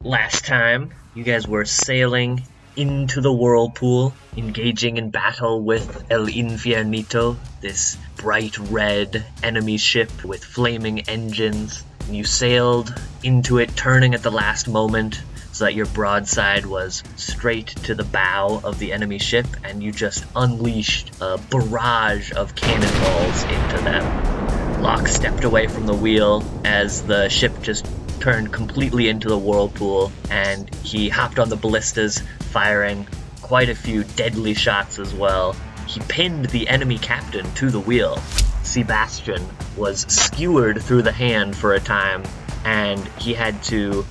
Last time, you guys were sailing into the whirlpool, engaging in battle with El Infiernito, this bright red enemy ship with flaming engines. And you sailed into it, turning at the last moment so that your broadside was straight to the bow of the enemy ship, and you just unleashed a barrage of cannonballs into them. Locke stepped away from the wheel as the ship just turned completely into the whirlpool, and he hopped on the ballistas, firing quite a few deadly shots as well. He pinned the enemy captain to the wheel. Sebastian was skewered through the hand for a time, and he had to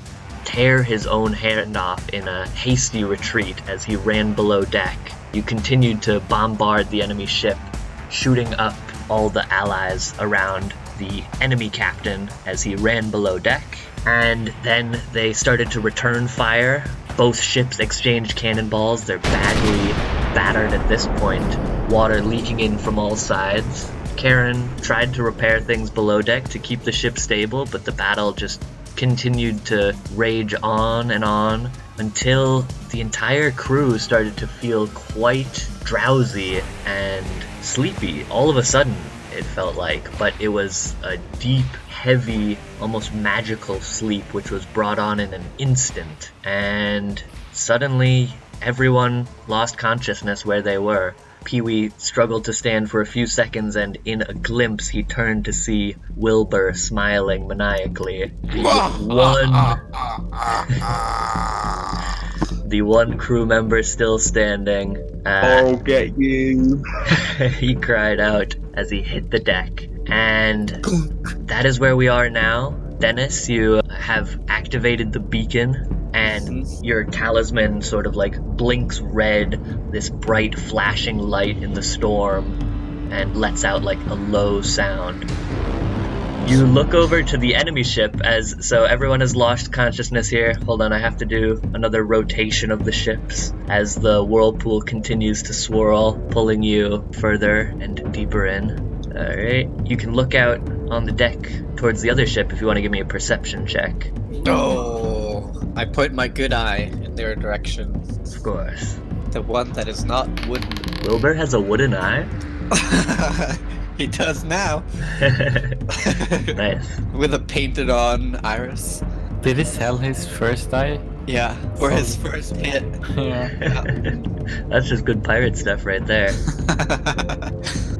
tear his own hand off in a hasty retreat as he ran below deck. You continued to bombard the enemy ship, shooting up all the allies around the enemy captain as he ran below deck. And then they started to return fire. Both ships exchanged cannonballs. They're badly battered at this point, water leaking in from all sides. Karen tried to repair things below deck to keep the ship stable, but the battle just continued to rage on and on until the entire crew started to feel quite drowsy and sleepy. All of a sudden, it felt like, but it was a deep, heavy, almost magical sleep which was brought on in an instant, and suddenly everyone lost consciousness where they were. Pee-wee struggled to stand for a few seconds, and in a glimpse he turned to see Wilbur smiling maniacally. The one crew member still standing. I'll get you. He cried out as he hit the deck. And that is where we are now. Dennis, you have activated the beacon, and your talisman sort of like blinks red, this bright flashing light in the storm, and lets out like a low sound. You look over to the enemy ship so everyone has lost consciousness here. Hold on, I have to do another rotation of the ships as the whirlpool continues to swirl, pulling you further and deeper in. Alright, you can look out on the deck towards the other ship if you want to give me a perception check. Oh, I point my good eye in their direction. Of course. The one that is not wooden. Wilbur has a wooden eye? He does now. Nice. With a painted on iris. Did he sell his first eye? Yeah, for his first hit. Yeah. That's just good pirate stuff right there.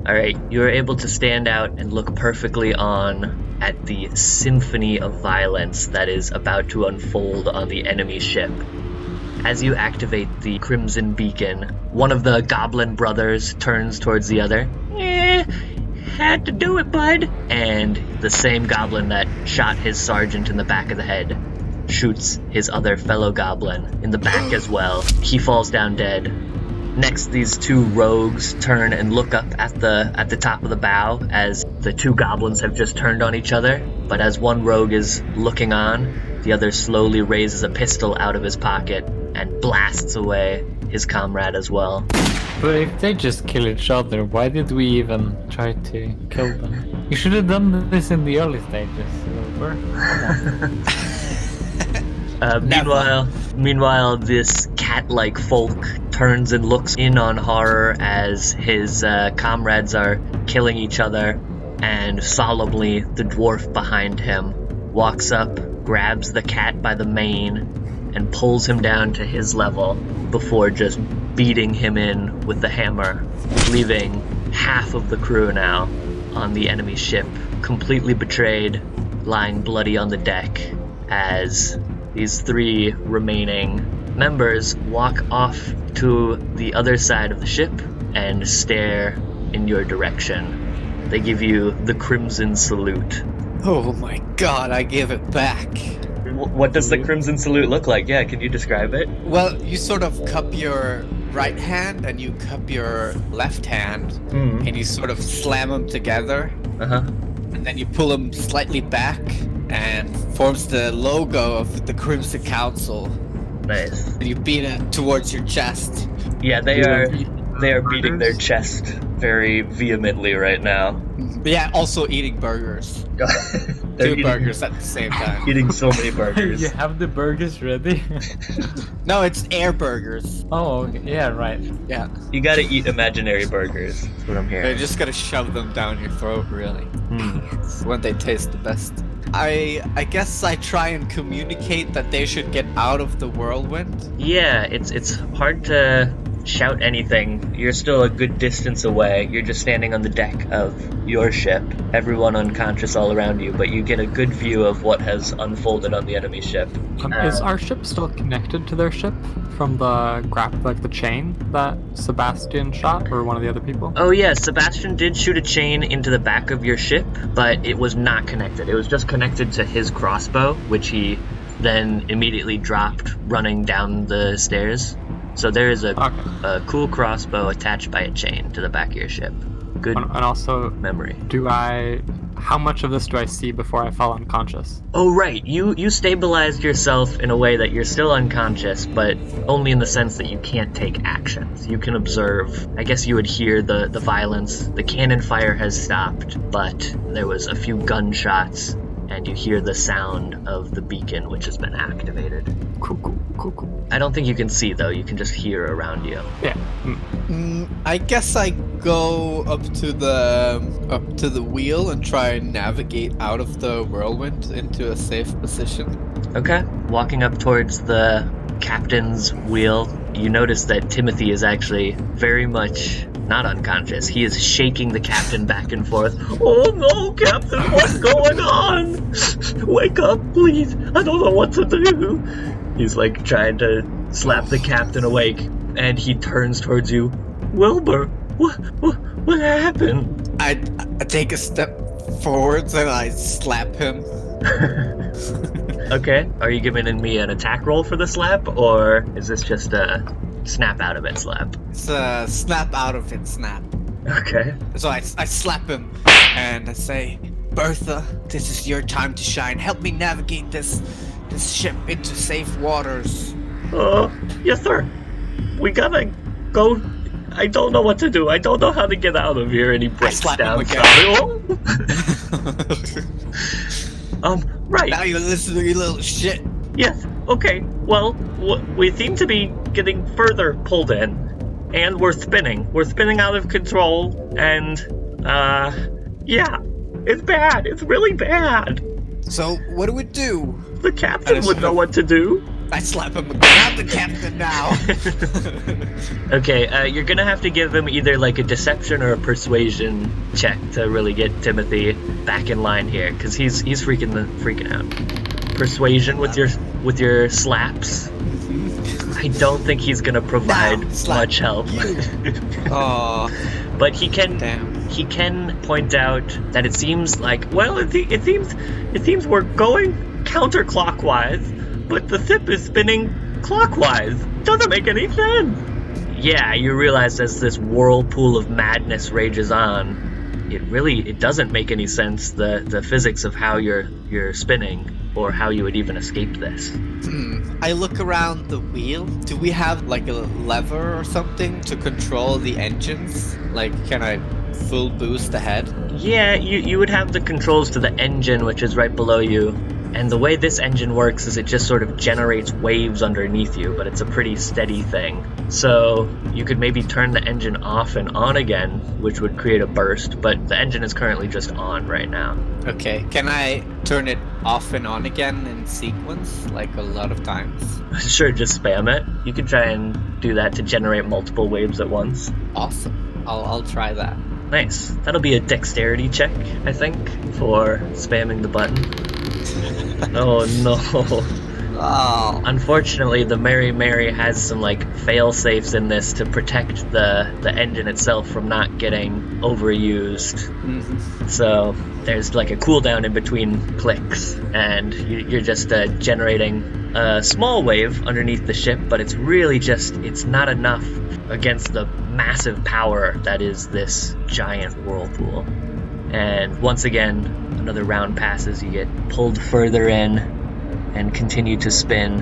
Alright, you are able to stand out and look perfectly on at the symphony of violence that is about to unfold on the enemy ship. As you activate the Crimson Beacon, one of the Goblin brothers turns towards the other. Had to do it, bud. And the same goblin that shot his sergeant in the back of the head shoots his other fellow goblin in the back as well. He falls down dead. Next, these two rogues turn and look up at the top of the bow as the two goblins have just turned on each other. But as one rogue is looking on, the other slowly raises a pistol out of his pocket and blasts away his comrade as well. But if they just kill each other, why did we even try to kill them? You should have done this in the early stages, Wilbur. Meanwhile, this cat-like folk turns and looks in on horror as his comrades are killing each other, and solemnly the dwarf behind him walks up, grabs the cat by the mane, and pulls him down to his level before just beating him in with the hammer, leaving half of the crew now on the enemy ship, completely betrayed, lying bloody on the deck as these three remaining members walk off to the other side of the ship and stare in your direction. They give you the Crimson Salute. Oh my god, I give it back. What does the Crimson Salute look like? Yeah, can you describe it? Well, you sort of cup your right hand and you cup your left hand, and you sort of slam them together. And then you pull them slightly back, and forms the logo of the Crimson Council. Nice. And you beat it towards your chest. Yeah, they are beating their chest very vehemently right now. Yeah, also eating burgers. Two burgers at the same time. Eating so many burgers. You have the burgers ready? No, it's air burgers. Oh, okay. Yeah, right. Yeah. You gotta eat imaginary burgers. That's what I'm You're hearing. just gonna shove them down your throat, really. It's when they taste the best. I guess I try and communicate that they should get out of the whirlwind. Yeah, it's hard to shout anything. You're still a good distance away. You're just standing on the deck of your ship, everyone unconscious all around you, but you get a good view of what has unfolded on the enemy ship. Is our ship still connected to their ship from the chain that Sebastian shot, or one of the other people? Oh yeah, Sebastian did shoot a chain into the back of your ship, but it was not connected. It was just connected to his crossbow, which he then immediately dropped running down the stairs. So there is a cool crossbow attached by a chain to the back of your ship. Good And also, memory. how much of this do I see before I fall unconscious? Oh right, you stabilized yourself in a way that you're still unconscious, but only in the sense that you can't take actions. You can observe. I guess you would hear the violence. The cannon fire has stopped, but there was a few gunshots, and you hear the sound of the beacon, which has been activated. Cool. I don't think you can see, though. You can just hear around you. Yeah. I guess I go up to the wheel and try and navigate out of the whirlwind into a safe position. Okay. Walking up towards the captain's wheel, you notice that Timothy is actually very much not unconscious. He is shaking the captain back and forth. Oh no, Captain, what's going on? Wake up, please. I don't know what to do. He's like trying to slap the captain awake, and he turns towards you. Wilbur, what happened? I take a step forwards and I slap him. Okay, are you giving me an attack roll for the slap, or is this just a snap out of it slap? It's a snap out of it snap. Okay. So I slap him and I say, Bertha, this is your time to shine. Help me navigate this ship into safe waters. Yes sir. We gotta go. I don't know what to do. I don't know how to get out of here. And he breaks down. Right. Now you listen to your little shit. Yes. Okay. Well, we seem to be getting further pulled in, and we're spinning. We're spinning out of control, and yeah, it's bad. It's really bad. So what do we do? The captain would know what to do. I slap him. Not the captain now. Okay, you're gonna have to give him either like a deception or a persuasion check to really get Timothy back in line here, because he's freaking out. Persuasion with your slaps. I don't think he's gonna provide much help. But he can point out that it seems like, well, it seems we're going counterclockwise, but the ship is spinning clockwise. Doesn't make any sense. Yeah, you realize as this whirlpool of madness rages on, it doesn't make any sense, the physics of how you're spinning, or how you would even escape this. I look around the wheel. Do we have like a lever or something to control the engines? Like, can I full boost ahead? Yeah, you would have the controls to the engine, which is right below you. And the way this engine works is it just sort of generates waves underneath you, but it's a pretty steady thing. So you could maybe turn the engine off and on again, which would create a burst, but the engine is currently just on right now. Okay, can I turn it off and on again in sequence, like a lot of times? Sure, just spam it. You could try and do that to generate multiple waves at once. Awesome. I'll try that. Nice. That'll be a dexterity check, I think, for spamming the button. Oh no. Oh. Unfortunately, the Mary Mary has some like fail safes in this to protect the engine itself from not getting overused. Mm-hmm. So there's like a cooldown in between clicks, and you're just generating a small wave underneath the ship, but it's really it's not enough against the massive power that is this giant whirlpool. And once again, another round passes, you get pulled further in and continue to spin.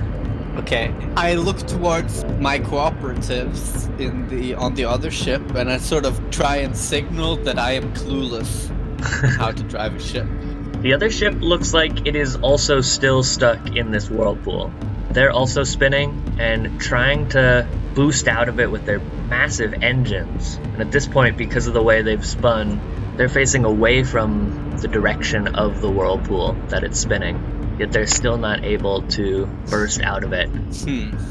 Okay. I look towards my cooperatives on the other ship, and I sort of try and signal that I am clueless how to drive a ship. The other ship looks like it is also still stuck in this whirlpool. They're also spinning and trying to boost out of it with their massive engines. And at this point, because of the way they've spun, they're facing away from the direction of the whirlpool that it's spinning. Yet they're still not able to burst out of it.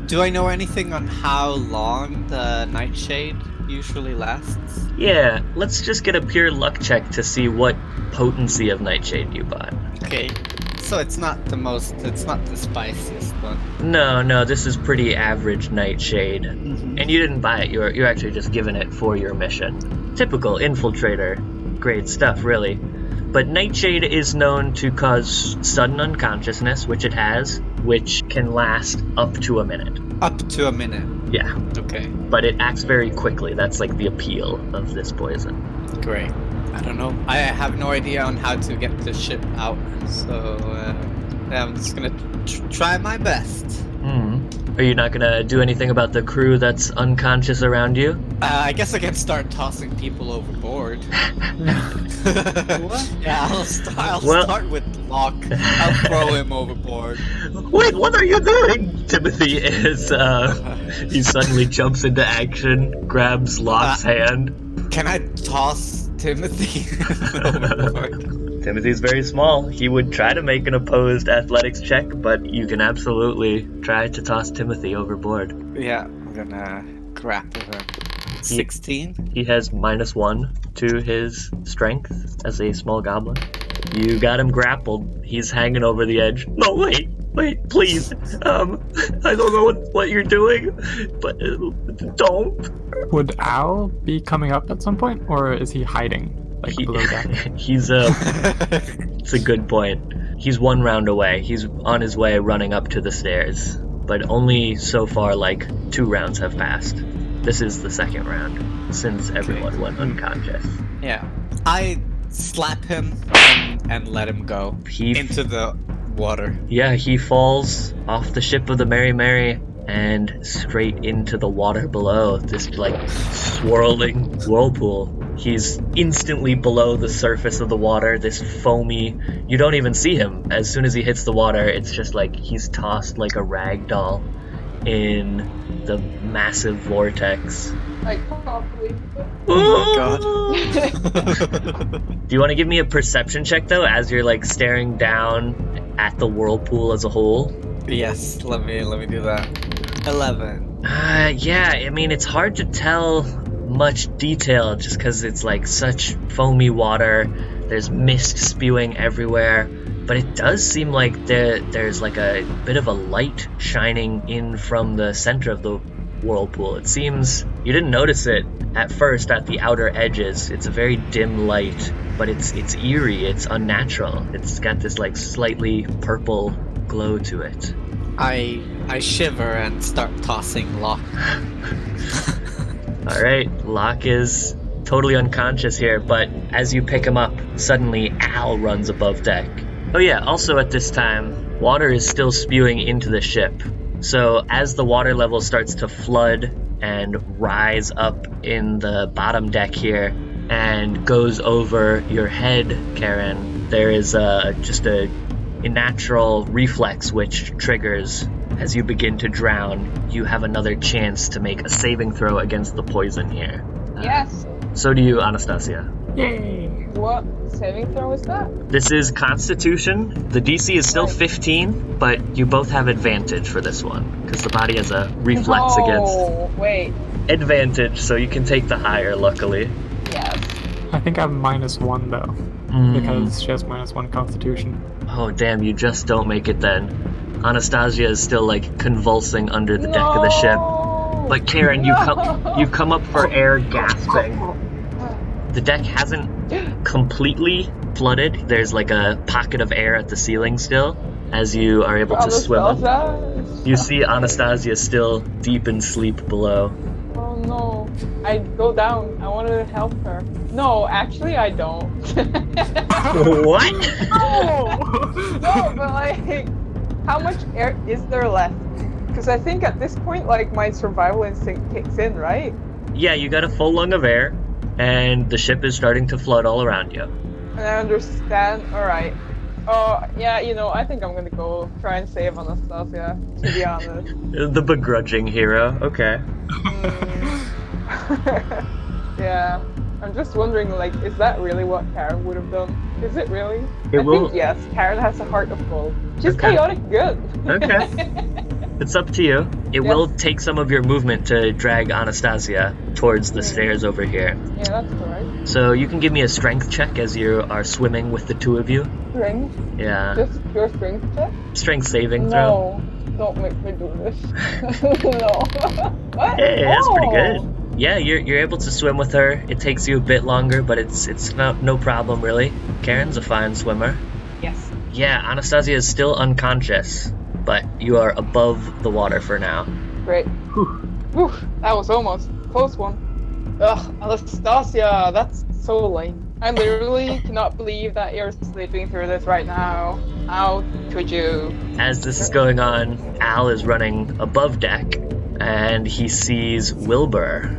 Do I know anything on how long the Nightshade usually lasts? Yeah, let's just get a pure luck check to see what potency of Nightshade you bought. Okay. So it's not the spiciest one. No, this is pretty average Nightshade. And you didn't buy it, you're actually just given it for your mission. Typical infiltrator grade stuff, really. But Nightshade is known to cause sudden unconsciousness, which it has, which can last up to a minute. Up to a minute? Yeah. Okay. But it acts very quickly, that's like the appeal of this poison. Great. I don't know. I have no idea on how to get the ship out, so I'm just gonna try my best. Are you not gonna do anything about the crew that's unconscious around you? I guess I can start tossing people overboard. What? Yeah, I'll start with Locke. I'll throw him overboard. Wait, what are you doing? Timothy is, he suddenly jumps into action, grabs Locke's hand. Can I toss Timothy overboard? Timothy's very small. He would try to make an opposed athletics check, but you can absolutely try to toss Timothy overboard. Yeah, I'm gonna grapple him. 16? He has -1 to his strength as a small goblin. You got him grappled. He's hanging over the edge. No, wait, please. I don't know what you're doing, but don't. Would Al be coming up at some point, or is he hiding? Like below deck? It's a good point. He's one round away. He's on his way running up to the stairs. But only so far, like, 2 rounds have passed. This is the second round, since everyone went unconscious. Yeah. I slap him and let him go into the water. Yeah, he falls off the ship of the Mary Mary and straight into the water below, this like swirling whirlpool. He's instantly below the surface of the water, this foamy, you don't even see him. As soon as he hits the water, it's just like he's tossed like a rag doll in the massive vortex. I can't believe it. Oh my god. Do you want to give me a perception check though, as you're like staring down at the whirlpool as a whole? Yes, let me do that. 11. Yeah, I mean, it's hard to tell much detail just because it's like such foamy water. There's mist spewing everywhere, but it does seem like there's like a bit of a light shining in from the center of the whirlpool. It seems you didn't notice it at first at the outer edges. It's a very dim light, but it's eerie, it's unnatural. It's got this like slightly purple glow to it. I shiver and start tossing Locke. Alright, Locke is totally unconscious here, but as you pick him up, suddenly Al runs above deck. Oh yeah, also at this time, water is still spewing into the ship. So as the water level starts to flood and rise up in the bottom deck here and goes over your head, Karen, there is just a natural reflex which triggers as you begin to drown. You have another chance to make a saving throw against the poison here. Yes. So do you, Anastasia. Yay! What saving throw is that? This is Constitution. The DC is still 15, but you both have advantage for this one, because the body has a reflex against... Oh, wait. Advantage, so you can take the higher, luckily. Yes. I think I have -1 though, because she has -1 Constitution. Oh damn, you just don't make it then. Anastasia is still like convulsing under the deck of the ship. But Karen, you come up for air gasping. The deck hasn't completely flooded. There's like a pocket of air at the ceiling still, as you are able to swim up. You see Anastasia still deep in sleep below. Oh no, I go down. I want to help her. No, actually I don't. What? No, but like, how much air is there left? Because I think at this point, like, my survival instinct kicks in, right? Yeah, you got a full lung of air, and the ship is starting to flood all around you. And I understand. All right. Yeah, you know, I think I'm gonna go try and save Anastasia, to be honest. The begrudging hero, okay. Yeah. I'm just wondering, like, is that really what Karen would have done? Is it really? I think yes, Karen has a heart of gold. She's chaotic good. Okay. It's up to you. It will take some of your movement to drag Anastasia towards the stairs over here. Yeah, that's correct. So you can give me a strength check as you are swimming with the two of you. Strength? Yeah. Just pure strength check? Strength saving throw. No, don't make me do this. No. What? Hey, that's pretty good. Yeah, you're able to swim with her. It takes you a bit longer, but it's no problem really. Karen's a fine swimmer. Yes. Yeah, Anastasia is still unconscious, but you are above the water for now. Great. Whew, that was almost a close one. Ugh, Anastasia, that's so lame. I literally cannot believe that you're sleeping through this right now. How could you? As this is going on, Al is running above deck, and he sees Wilbur.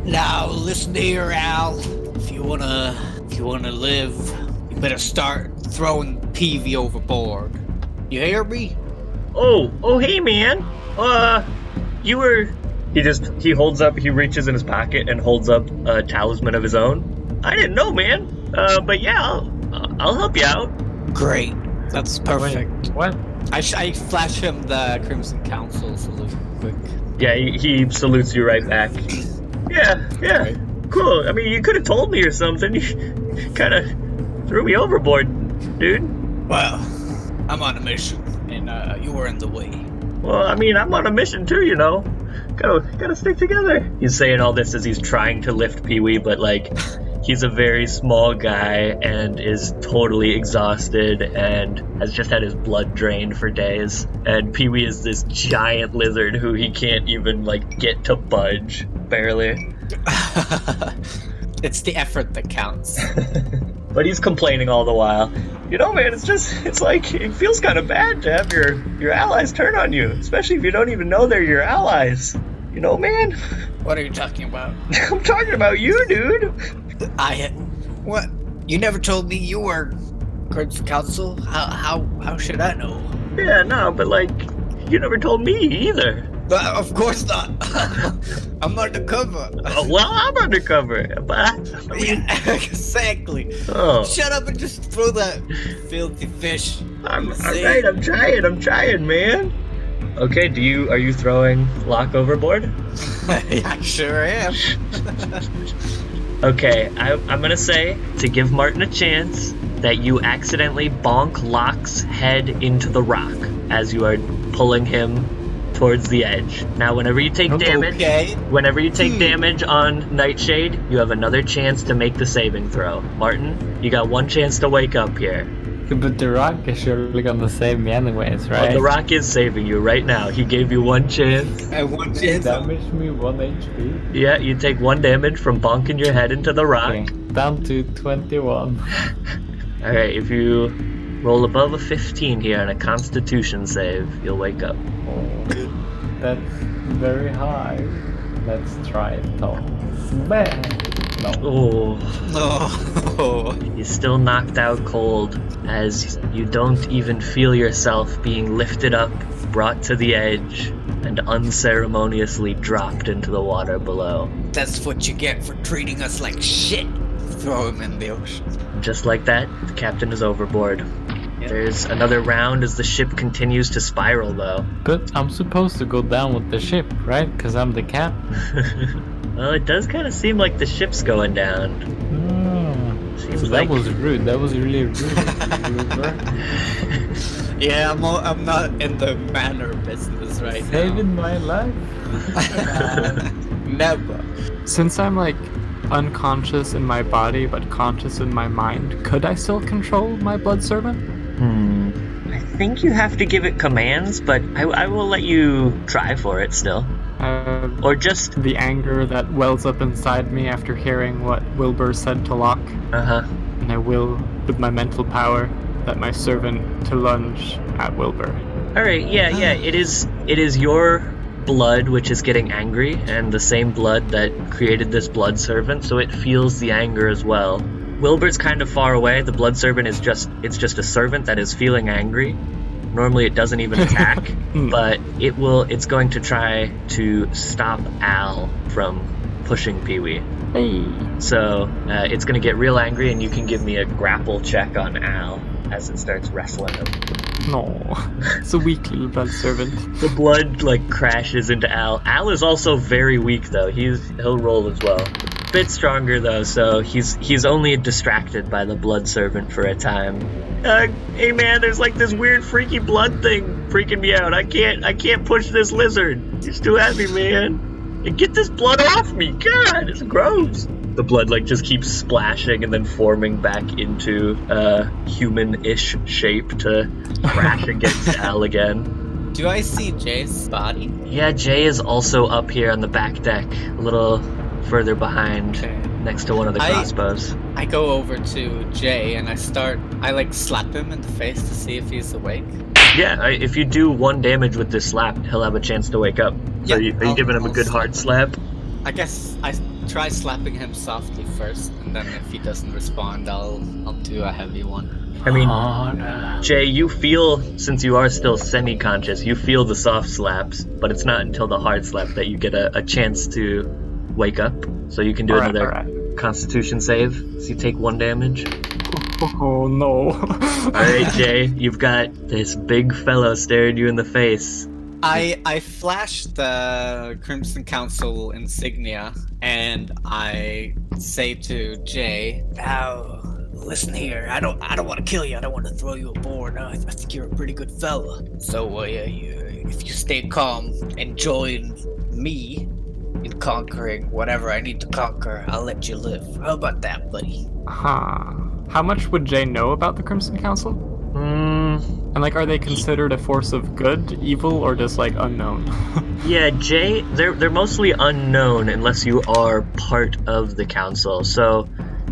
Now listen here, Al. If you wanna live, you better start throwing Peavy overboard. You hear me? Oh, hey man. You were... He reaches in his pocket and holds up a talisman of his own. I didn't know, man. But yeah, I'll help you out. Great. That's perfect. Wait, what? I flash him the Crimson Council salute quick. Yeah, he salutes you right back. Yeah, cool. I mean, you could have told me or something. You kind of threw me overboard, dude. Well, I'm on a mission, and you were in the way. Well, I mean, I'm on a mission too, you know. Gotta stick together. He's saying all this as he's trying to lift Pee-wee, but like, he's a very small guy and is totally exhausted and has just had his blood drained for days. And Pee-wee is this giant lizard who he can't even like get to budge, barely. It's the effort that counts. But he's complaining all the while. You know, man, it's like, it feels kind of bad to have your allies turn on you, especially if you don't even know they're your allies. You know, man? What are you talking about? I'm talking about you, dude. What? You never told me you were Crimson Council? How should I know? Yeah, no, but like, you never told me either. Of course not. I'm undercover. Well, I'm undercover, but I mean... Yeah, exactly. Oh. Shut up and just throw that filthy fish. Alright, I'm trying, man. Okay, are you throwing Locke overboard? Yeah, I sure am. Okay, I'm gonna say, to give Martin a chance, that you accidentally bonk Locke's head into the rock as you are pulling him towards the edge. Now, whenever you take damage on Nightshade, you have another chance to make the saving throw. Martin, you got one chance to wake up here. But the rock is surely gonna save me anyways, right? Well, the rock is saving you right now. He gave you one chance. And one chance. Damaged me 1 HP. Yeah, you take 1 damage from bonking your head into the rock. Okay, down to 21. Alright, if you roll above a 15 here on a Constitution save, you'll wake up. Oh, that's very high. Let's try it though. Bam! No. Oh. No. You're still knocked out cold as you don't even feel yourself being lifted up, brought to the edge, and unceremoniously dropped into the water below. That's what you get for treating us like shit. Throw him in the ocean. Just like that, the captain is overboard. Yep. There's another round as the ship continues to spiral, though. But I'm supposed to go down with the ship, right? Because I'm the captain. Well, it does kind of seem like the ship's going down. Seems that was rude. That was really rude. Yeah, I'm not in the manner business right now. Saving my life? Never. Since I'm like unconscious in my body but conscious in my mind, could I still control my blood servant? I think you have to give it commands, but I will let you try for it still. Or just the anger that wells up inside me after hearing what Wilbur said to Locke. And I will, with my mental power, let my servant to lunge at Wilbur. Alright, yeah, it is your blood which is getting angry, and the same blood that created this blood servant, so it feels the anger as well. Wilbur's kind of far away. The blood servant is just a servant that is feeling angry. Normally it doesn't even attack, but it's going to try to stop Al from pushing Pee-wee. Hey. So it's going to get real angry, and you can give me a grapple check on Al as it starts wrestling him. No, it's a weak little blood servant. The blood crashes into Al. Al is also very weak though. He'll roll as well. Bit stronger though, so he's only distracted by the blood servant for a time. Hey man, there's this weird freaky blood thing freaking me out. I can't push this lizard. He's too heavy, man. And get this blood off me. God, it's gross. The blood just keeps splashing and then forming back into a human-ish shape to crash against Al again. Do I see Jay's body? Yeah, Jay is also up here on the back deck, a little further behind, next to one of the crossbows. I go over to Jay and I slap him in the face to see if he's awake. Yeah, if you do 1 damage with this slap, he'll have a chance to wake up. So are you giving him a good hard slap? I guess I try slapping him softly first, and then if he doesn't respond, I'll do a heavy one. I mean, Jay, you feel, since you are still semi-conscious, you feel the soft slaps, but it's not until the hard slap that you get a chance to wake up. So you can do another Constitution save. So you take 1 damage. Oh no. Alright, Jay, you've got this big fellow staring you in the face. I flash the Crimson Council insignia and I say to Jay, "Now, listen here. I don't want to kill you. I don't want to throw you aboard. I think you're a pretty good fella. So if you stay calm and join me in conquering whatever I need to conquer, I'll let you live. How about that, buddy?" How much would Jay know about the Crimson Council? And are they considered a force of good, evil, or just unknown? Yeah, Jay, they're mostly unknown unless you are part of the council. So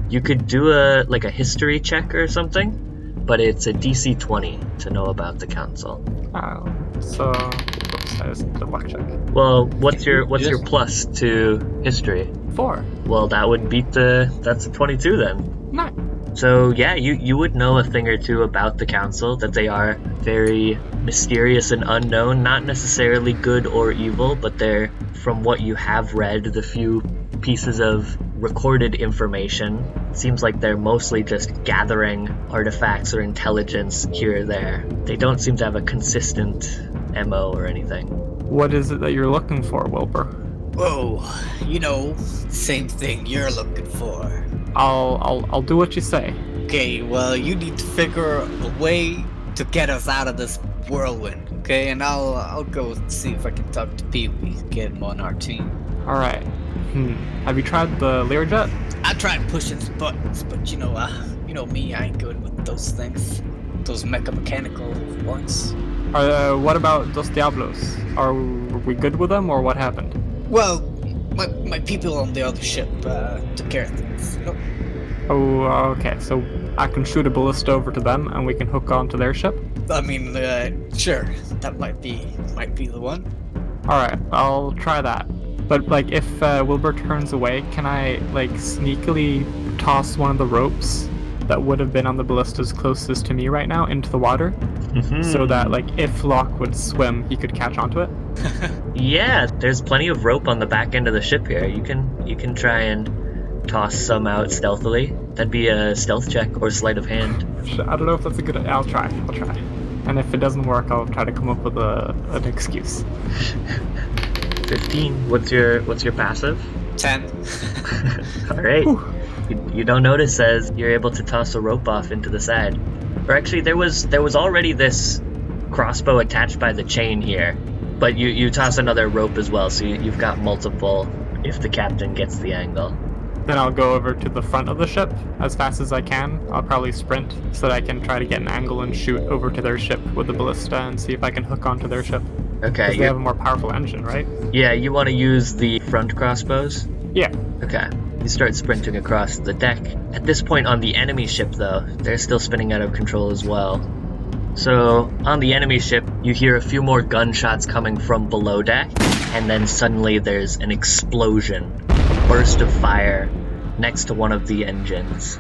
you could do a history check or something, but it's a DC 20 to know about the council. Oh, so oops, I just did a luck check. Well, what's your plus to history? 4. Well, that would beat that's a 22 then. Nice. So yeah, you would know a thing or two about the council, that they are very mysterious and unknown, not necessarily good or evil, but they're, from what you have read, the few pieces of recorded information, seems like they're mostly just gathering artifacts or intelligence here or there. They don't seem to have a consistent MO or anything. What is it that you're looking for, Wilbur? Whoa, same thing you're looking for. I'll do what you say. Okay, well, you need to figure a way to get us out of this whirlwind, okay? And I'll go see if I can talk to Pee-wee, get him on our team. Alright. Have you tried the Learjet? I tried pushing some buttons, but you know me, I ain't good with those things. Those mechanical ones. What about Dos Diablos? Are we good with them, or what happened? Well, my people on the other ship took care of things. Oh, okay. So I can shoot a ballista over to them, and we can hook onto their ship. I mean, sure. That might be the one. All right, I'll try that. But if Wilbur turns away, can I sneakily toss one of the ropes that would have been on the ballistas closest to me right now into the water, so that if Locke would swim, he could catch onto it? Yeah, there's plenty of rope on the back end of the ship here. You can try and toss some out stealthily. That'd be a stealth check or sleight of hand. I don't know if that's a good. I'll try. And if it doesn't work, I'll try to come up with an excuse. 15. What's your passive? 10. All right. You don't notice as you're able to toss a rope off into the side. Or actually, there was already this crossbow attached by the chain here, but you toss another rope as well, so you've got multiple if the captain gets the angle. Then I'll go over to the front of the ship as fast as I can. I'll probably sprint so that I can try to get an angle and shoot over to their ship with the ballista and see if I can hook onto their ship. Okay. Because they have a more powerful engine, right? Yeah, you want to use the front crossbows? Yeah. Okay. You start sprinting across the deck. At this point on the enemy ship, though, they're still spinning out of control as well. So, on the enemy ship, you hear a few more gunshots coming from below deck, and then suddenly there's an explosion, a burst of fire next to one of the engines.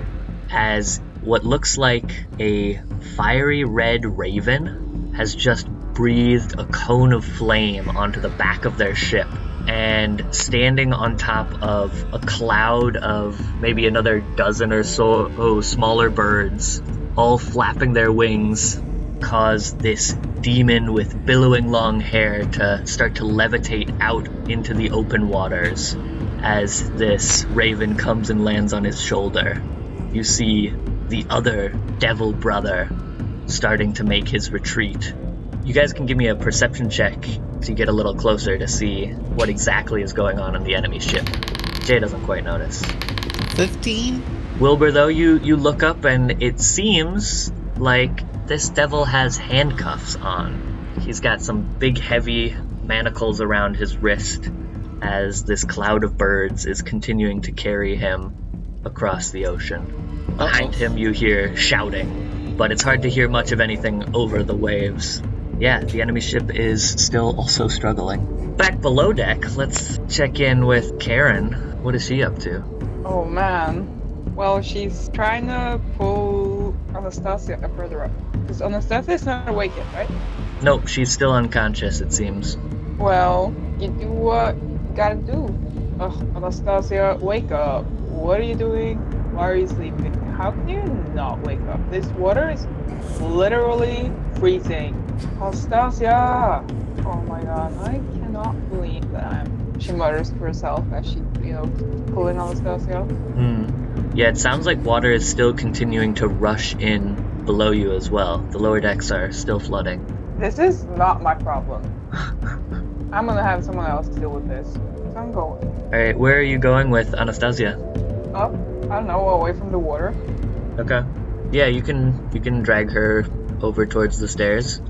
as what looks like a fiery red raven has just breathed a cone of flame onto the back of their ship, and standing on top of a cloud of maybe another dozen or so smaller birds, all flapping their wings, cause this demon with billowing long hair to start to levitate out into the open waters as this raven comes and lands on his shoulder. You see the other devil brother starting to make his retreat. You guys can give me a perception check to get a little closer to see what exactly is going on the enemy ship. Jay doesn't quite notice. 15? Wilbur, though, you look up and it seems like this devil has handcuffs on. He's got some big heavy manacles around his wrist as this cloud of birds is continuing to carry him across the ocean. Behind him you hear shouting, but it's hard to hear much of anything over the waves. Yeah, the enemy ship is still also struggling. Back below deck, let's check in with Karen. What is she up to? Oh man. Well, she's trying to pull Anastasia further up. Because Anastasia is not awake yet, right? Nope, she's still unconscious, it seems. Well, you do what you gotta do. Ugh, Anastasia, wake up. What are you doing? Why are you sleeping? How can you not wake up? This water is literally freezing. Anastasia! Oh my god, I cannot believe that she mutters to herself as she, pulling Anastasia. Yeah, it sounds like water is still continuing to rush in below you as well. The lower decks are still flooding. This is not my problem. I'm gonna have someone else deal with this. So I'm going. Alright, where are you going with Anastasia? Up? I don't know, away from the water. Okay. Yeah, you can drag her over towards the stairs.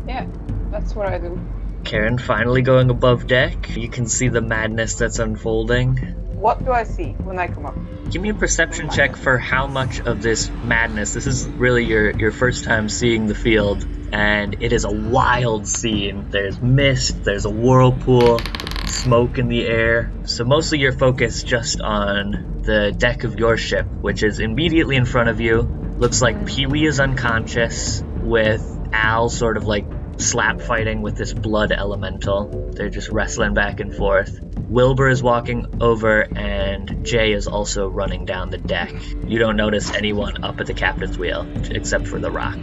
Yeah, that's what I do. Karen finally going above deck. You can see the madness that's unfolding. What do I see when I come up? Give me a perception check for how much of this madness. This is really your first time seeing the field, and it is a wild scene. There's mist, there's a whirlpool, smoke in the air. So mostly you're focused just on the deck of your ship, which is immediately in front of you. Looks like Pee-wee is unconscious, with Al sort of like slap fighting with this blood elemental. They're just wrestling back and forth. Wilbur is walking over, and Jay is also running down the deck. You don't notice anyone up at the captain's wheel, except for the rock.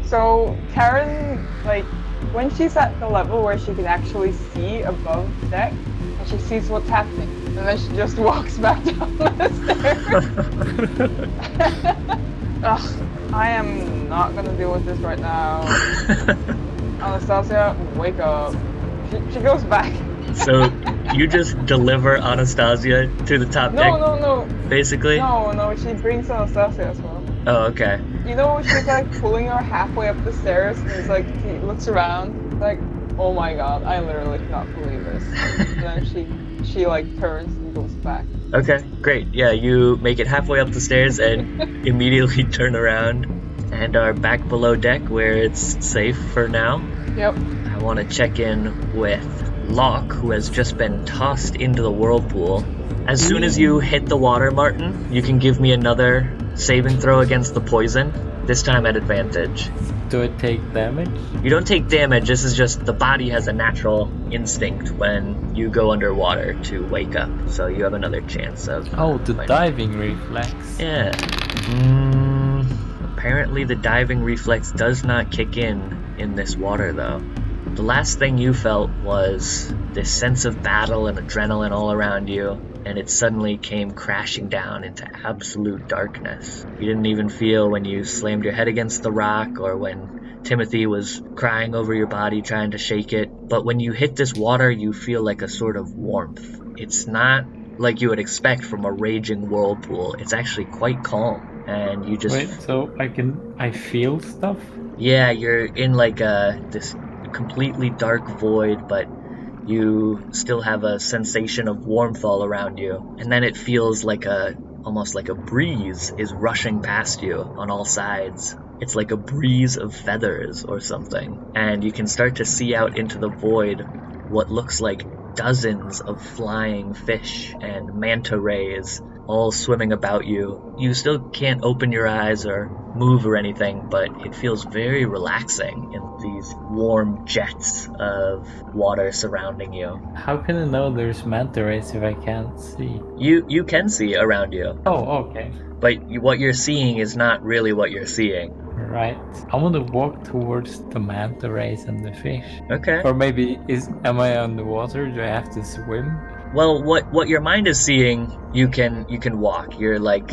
So Karen, when she's at the level where she can actually see above the deck, and she sees what's happening, and then she just walks back down the stairs. Ugh, I am not gonna deal with this right now. Anastasia, wake up. She goes back. So you just deliver Anastasia to the top deck? No. Basically? No, she brings Anastasia as well. Oh, okay. She's pulling her halfway up the stairs, and she looks around, oh my god, I literally cannot believe this. And then she turns and goes back. Okay, great. Yeah, you make it halfway up the stairs and immediately turn around and are back below deck where it's safe for now. Yep. I want to check in with Locke, who has just been tossed into the whirlpool. As soon as you hit the water, Martin, you can give me another saving throw against the poison, this time at advantage. Do it take damage? You don't take damage, this is just the body has a natural instinct when you go underwater to wake up, so you have another chance of... Oh, the diving reflex. Yeah. Apparently the diving reflex does not kick in this water, though. The last thing you felt was this sense of battle and adrenaline all around you, and it suddenly came crashing down into absolute darkness. You didn't even feel when you slammed your head against the rock or when Timothy was crying over your body trying to shake it, but when you hit this water, you feel like a sort of warmth. It's not like you would expect from a raging whirlpool. It's actually quite calm, and you just... Wait, so I feel stuff? Yeah, you're in this completely dark void, but you still have a sensation of warmth all around you, and then it feels almost like a breeze is rushing past you on all sides. It's like a breeze of feathers or something, and you can start to see out into the void what looks like dozens of flying fish and manta rays all swimming about you. You still can't open your eyes or move or anything, but it feels very relaxing in these warm jets of water surrounding you. How can I know there's manta rays if I can't see? You can see around you. Oh, okay. But what you're seeing is not really what you're seeing. Right. I want to walk towards the manta rays and the fish. Okay. Or maybe am I underwater? Do I have to swim? Well, what your mind is seeing, you can walk. You're like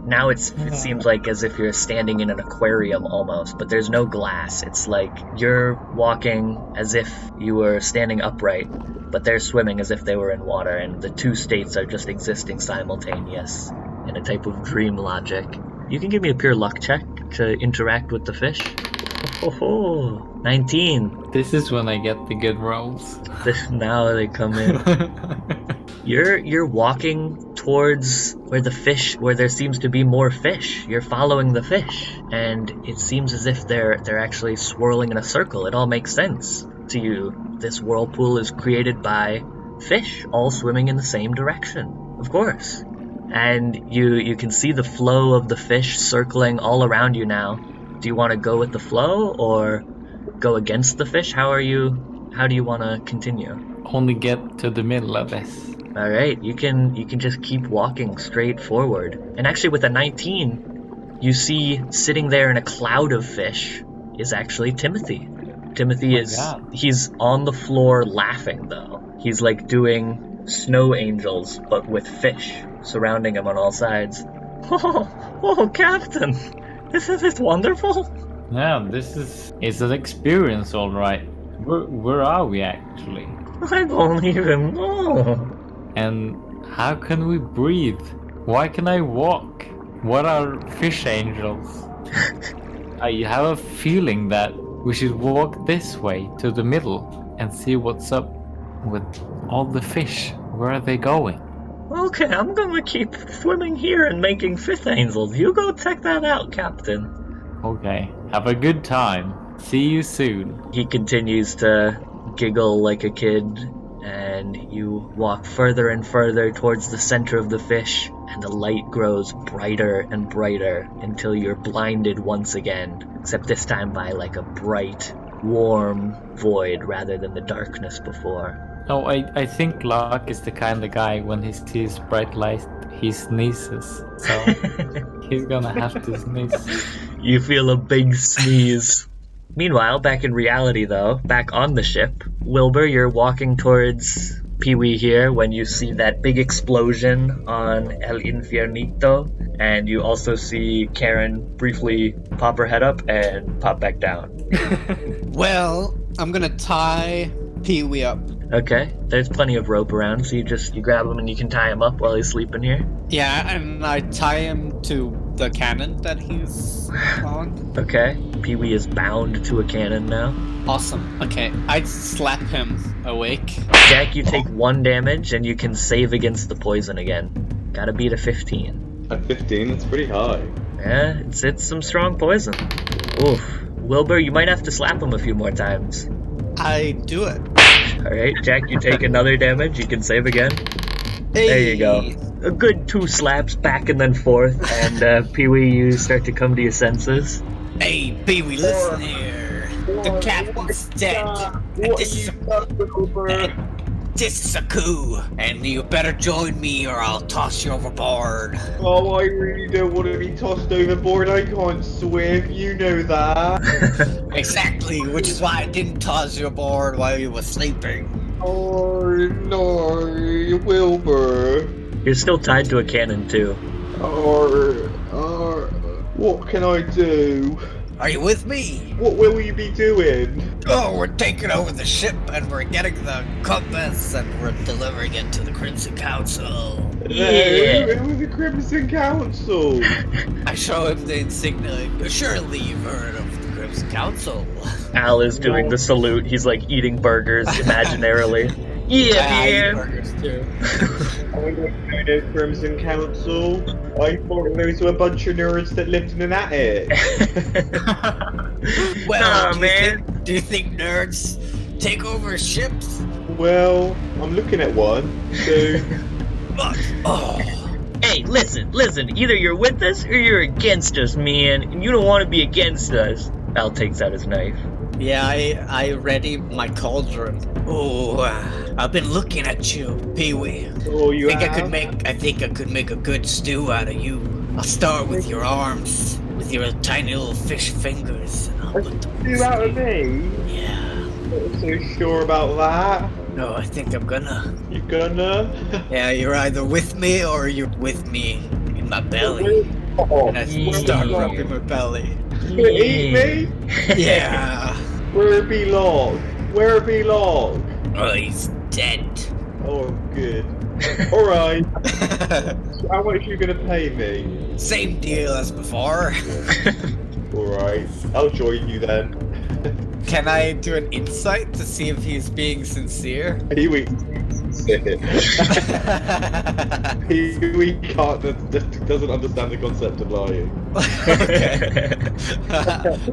now it seems like as if you're standing in an aquarium almost, but there's no glass. It's like you're walking as if you were standing upright, but they're swimming as if they were in water, and the two states are just existing simultaneous in a type of dream logic. You can give me a pure luck check to interact with the fish. Oh, 19. This is when I get the good rolls. Now they come in. You're walking towards where there seems to be more fish. You're following the fish, and it seems as if they're actually swirling in a circle. It all makes sense to you. This whirlpool is created by fish, all swimming in the same direction, of course. And you can see the flow of the fish circling all around you now. Do you want to go with the flow or go against the fish? How do you want to continue? Only get to the middle of this. All right, you can just keep walking straight forward. And actually with a 19, you see sitting there in a cloud of fish is actually Timothy. Timothy he's on the floor laughing though. He's like doing snow angels but with fish surrounding him on all sides. Oh, Captain. Isn't this wonderful? Yeah, it's an experience, all right. Where are we actually? I don't even know. And how can we breathe? Why can I walk? What are fish angels? I have a feeling that we should walk this way to the middle and see what's up with all the fish. Where are they going? Okay, I'm gonna keep swimming here and making fish angels. You go check that out, Captain. Okay, have a good time. See you soon. He continues to giggle like a kid, and you walk further and further towards the center of the fish, and the light grows brighter and brighter until you're blinded once again, except this time by like a bright, warm void rather than the darkness before. Oh, I think Locke is the kind of guy when he sees bright light, he sneezes. So he's gonna have to sneeze. You feel a big sneeze. Meanwhile, back in reality though, back on the ship, Wilbur, you're walking towards Pee-wee here when you see that big explosion on El Infiernito, and you also see Karen briefly pop her head up and pop back down. Well, I'm gonna tie Pee-wee up. Okay, there's plenty of rope around, so you grab him and you can tie him up while he's sleeping here. Yeah, and I tie him to the cannon that he's on. Okay, Pee-wee is bound to a cannon now. Awesome. Okay, I slap him awake. Jack, you take 1 damage and you can save against the poison again. Gotta beat a 15. A 15? That's pretty high. Yeah, it's some strong poison. Oof. Wilbur, you might have to slap him a few more times. I do it. Alright, Jack, you take another damage. You can save again. Hey. There you go. A good 2 slaps back and then forth, and Pee-wee, you start to come to your senses. Hey, Pee-wee, listen here. The captain's dead. And this is a coup. And you better join me or I'll toss you overboard. Oh, I really don't want to be tossed overboard. I can't swim. You know that. Exactly, which is why I didn't toss you aboard while you were sleeping. Oh, no, Wilbur. You're still tied to a cannon, too. What can I do? Are you with me? What will you be doing? Oh, we're taking over the ship and we're getting the compass and we're delivering it to the Crimson Council. Yeah. It was the Crimson Council. I show him the insignia. Surely you've heard of the Crimson Council. Al is doing the salute. He's like eating burgers imaginarily. Yeah, I eat man. burgers too. I don't know Crimson Council. I thought those were a bunch of nerds that lived in an attic. Well, Nah, man. Do you think nerds take over ships? Well, I'm looking at one, so... Hey, listen, either you're with us or you're against us, man, and you don't want to be against us. Al takes out his knife. Yeah, I ready my cauldron. Oh, I've been looking at you, Pee-wee. Oh, you I have? think I could make a good stew out of you. I'll start with your arms, with your tiny little fish fingers. And I'll put them You out of me? Yeah. Not so sure about that. No, I think I'm gonna. You gonna? Yeah, you're either with me or you're with me in my belly. Oh, And I start rubbing my belly. you eat me? Yeah. Where it belong? Where it belong? Oh, he's dead. Oh, good. Alright. How much are you gonna pay me? Same deal as before. Alright, I'll join you then. Can I do an insight to see if he's being sincere? He doesn't understand the concept of lying. Okay.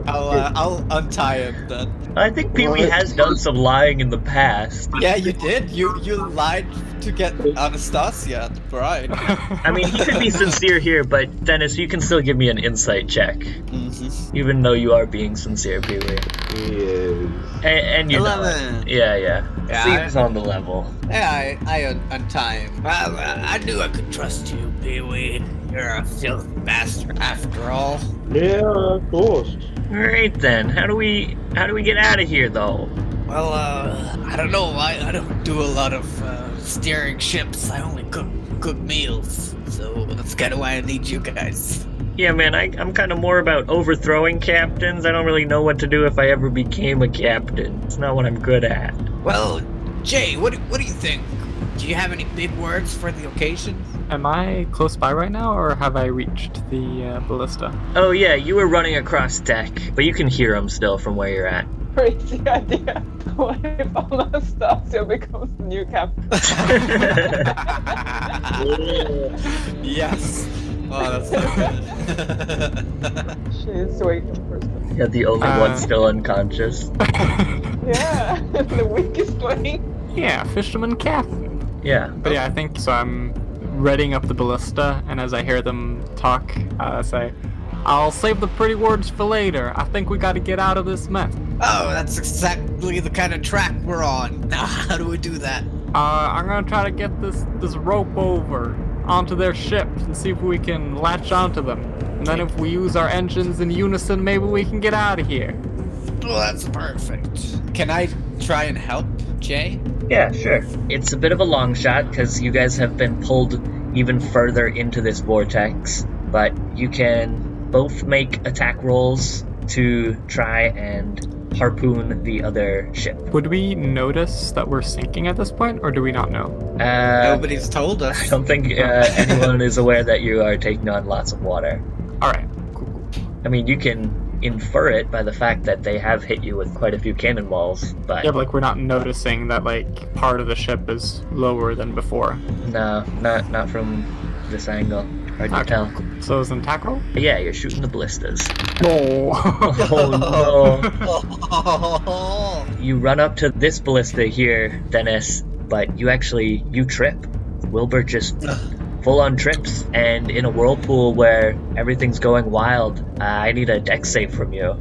I'll untie him then. I think Pee-wee has done some lying in the past. Yeah, you did. You lied to get Anastasia, the bride. I mean, he could be sincere here, but Dennis, you can still give me an insight check. Mm-hmm. Even though you are being sincere, Pee-wee. He is. And you're 11. not. Yeah. Seems on the level. Yeah, I untie him. Well, I knew I could trust you, Pee-wee. You're a filth bastard after all. Yeah, of course. Alright then, how do we get out of here though? Well, I don't know. I don't do a lot of steering ships. I only cook meals. So that's kind of why I need you guys. Yeah, man, I'm kind of more about overthrowing captains. I don't really know what to do if I ever became a captain. It's not what I'm good at. Well, Jay, what do you think? Do you have any big words for the occasion? Am I close by right now, or have I reached the ballista? Oh yeah, you were running across deck, but you can hear them still from where you're at. Crazy idea. What if Anastasia becomes the new captain? Yes. Oh, that's so good. She's sweet person. Yeah, the only one still unconscious. Yeah, the weakest link. Yeah, fisherman captain. Yeah. But yeah, I think so. I'm readying up the ballista, and as I hear them talk, I say, I'll save the pretty words for later. I think we gotta get out of this mess. Oh, that's exactly the kind of track we're on. Now, how do we do that? I'm gonna try to get this rope over onto their ship and see if we can latch onto them. And then if we use our engines in unison, maybe we can get out of here. Well, that's perfect. Can I try and help, Jay? Yeah, sure. It's a bit of a long shot because you guys have been pulled even further into this vortex, but you can both make attack rolls to try and harpoon the other ship. Would we notice that we're sinking at this point, or do we not know? Nobody's told us. I don't think anyone is aware that you are taking on lots of water. Alright, cool. I mean, you can infer it by the fact that they have hit you with quite a few cannonballs, but... Yeah, but like we're not noticing that like part of the ship is lower than before. No, not from this angle. Hard to Okay, tell. cool. So it's an attack roll? Yeah, you're shooting the ballistas. No. Oh no. You run up to this ballista here, Dennis, but you trip. Wilbur just full-on trips, and in a whirlpool where everything's going wild, I need a dex save from you.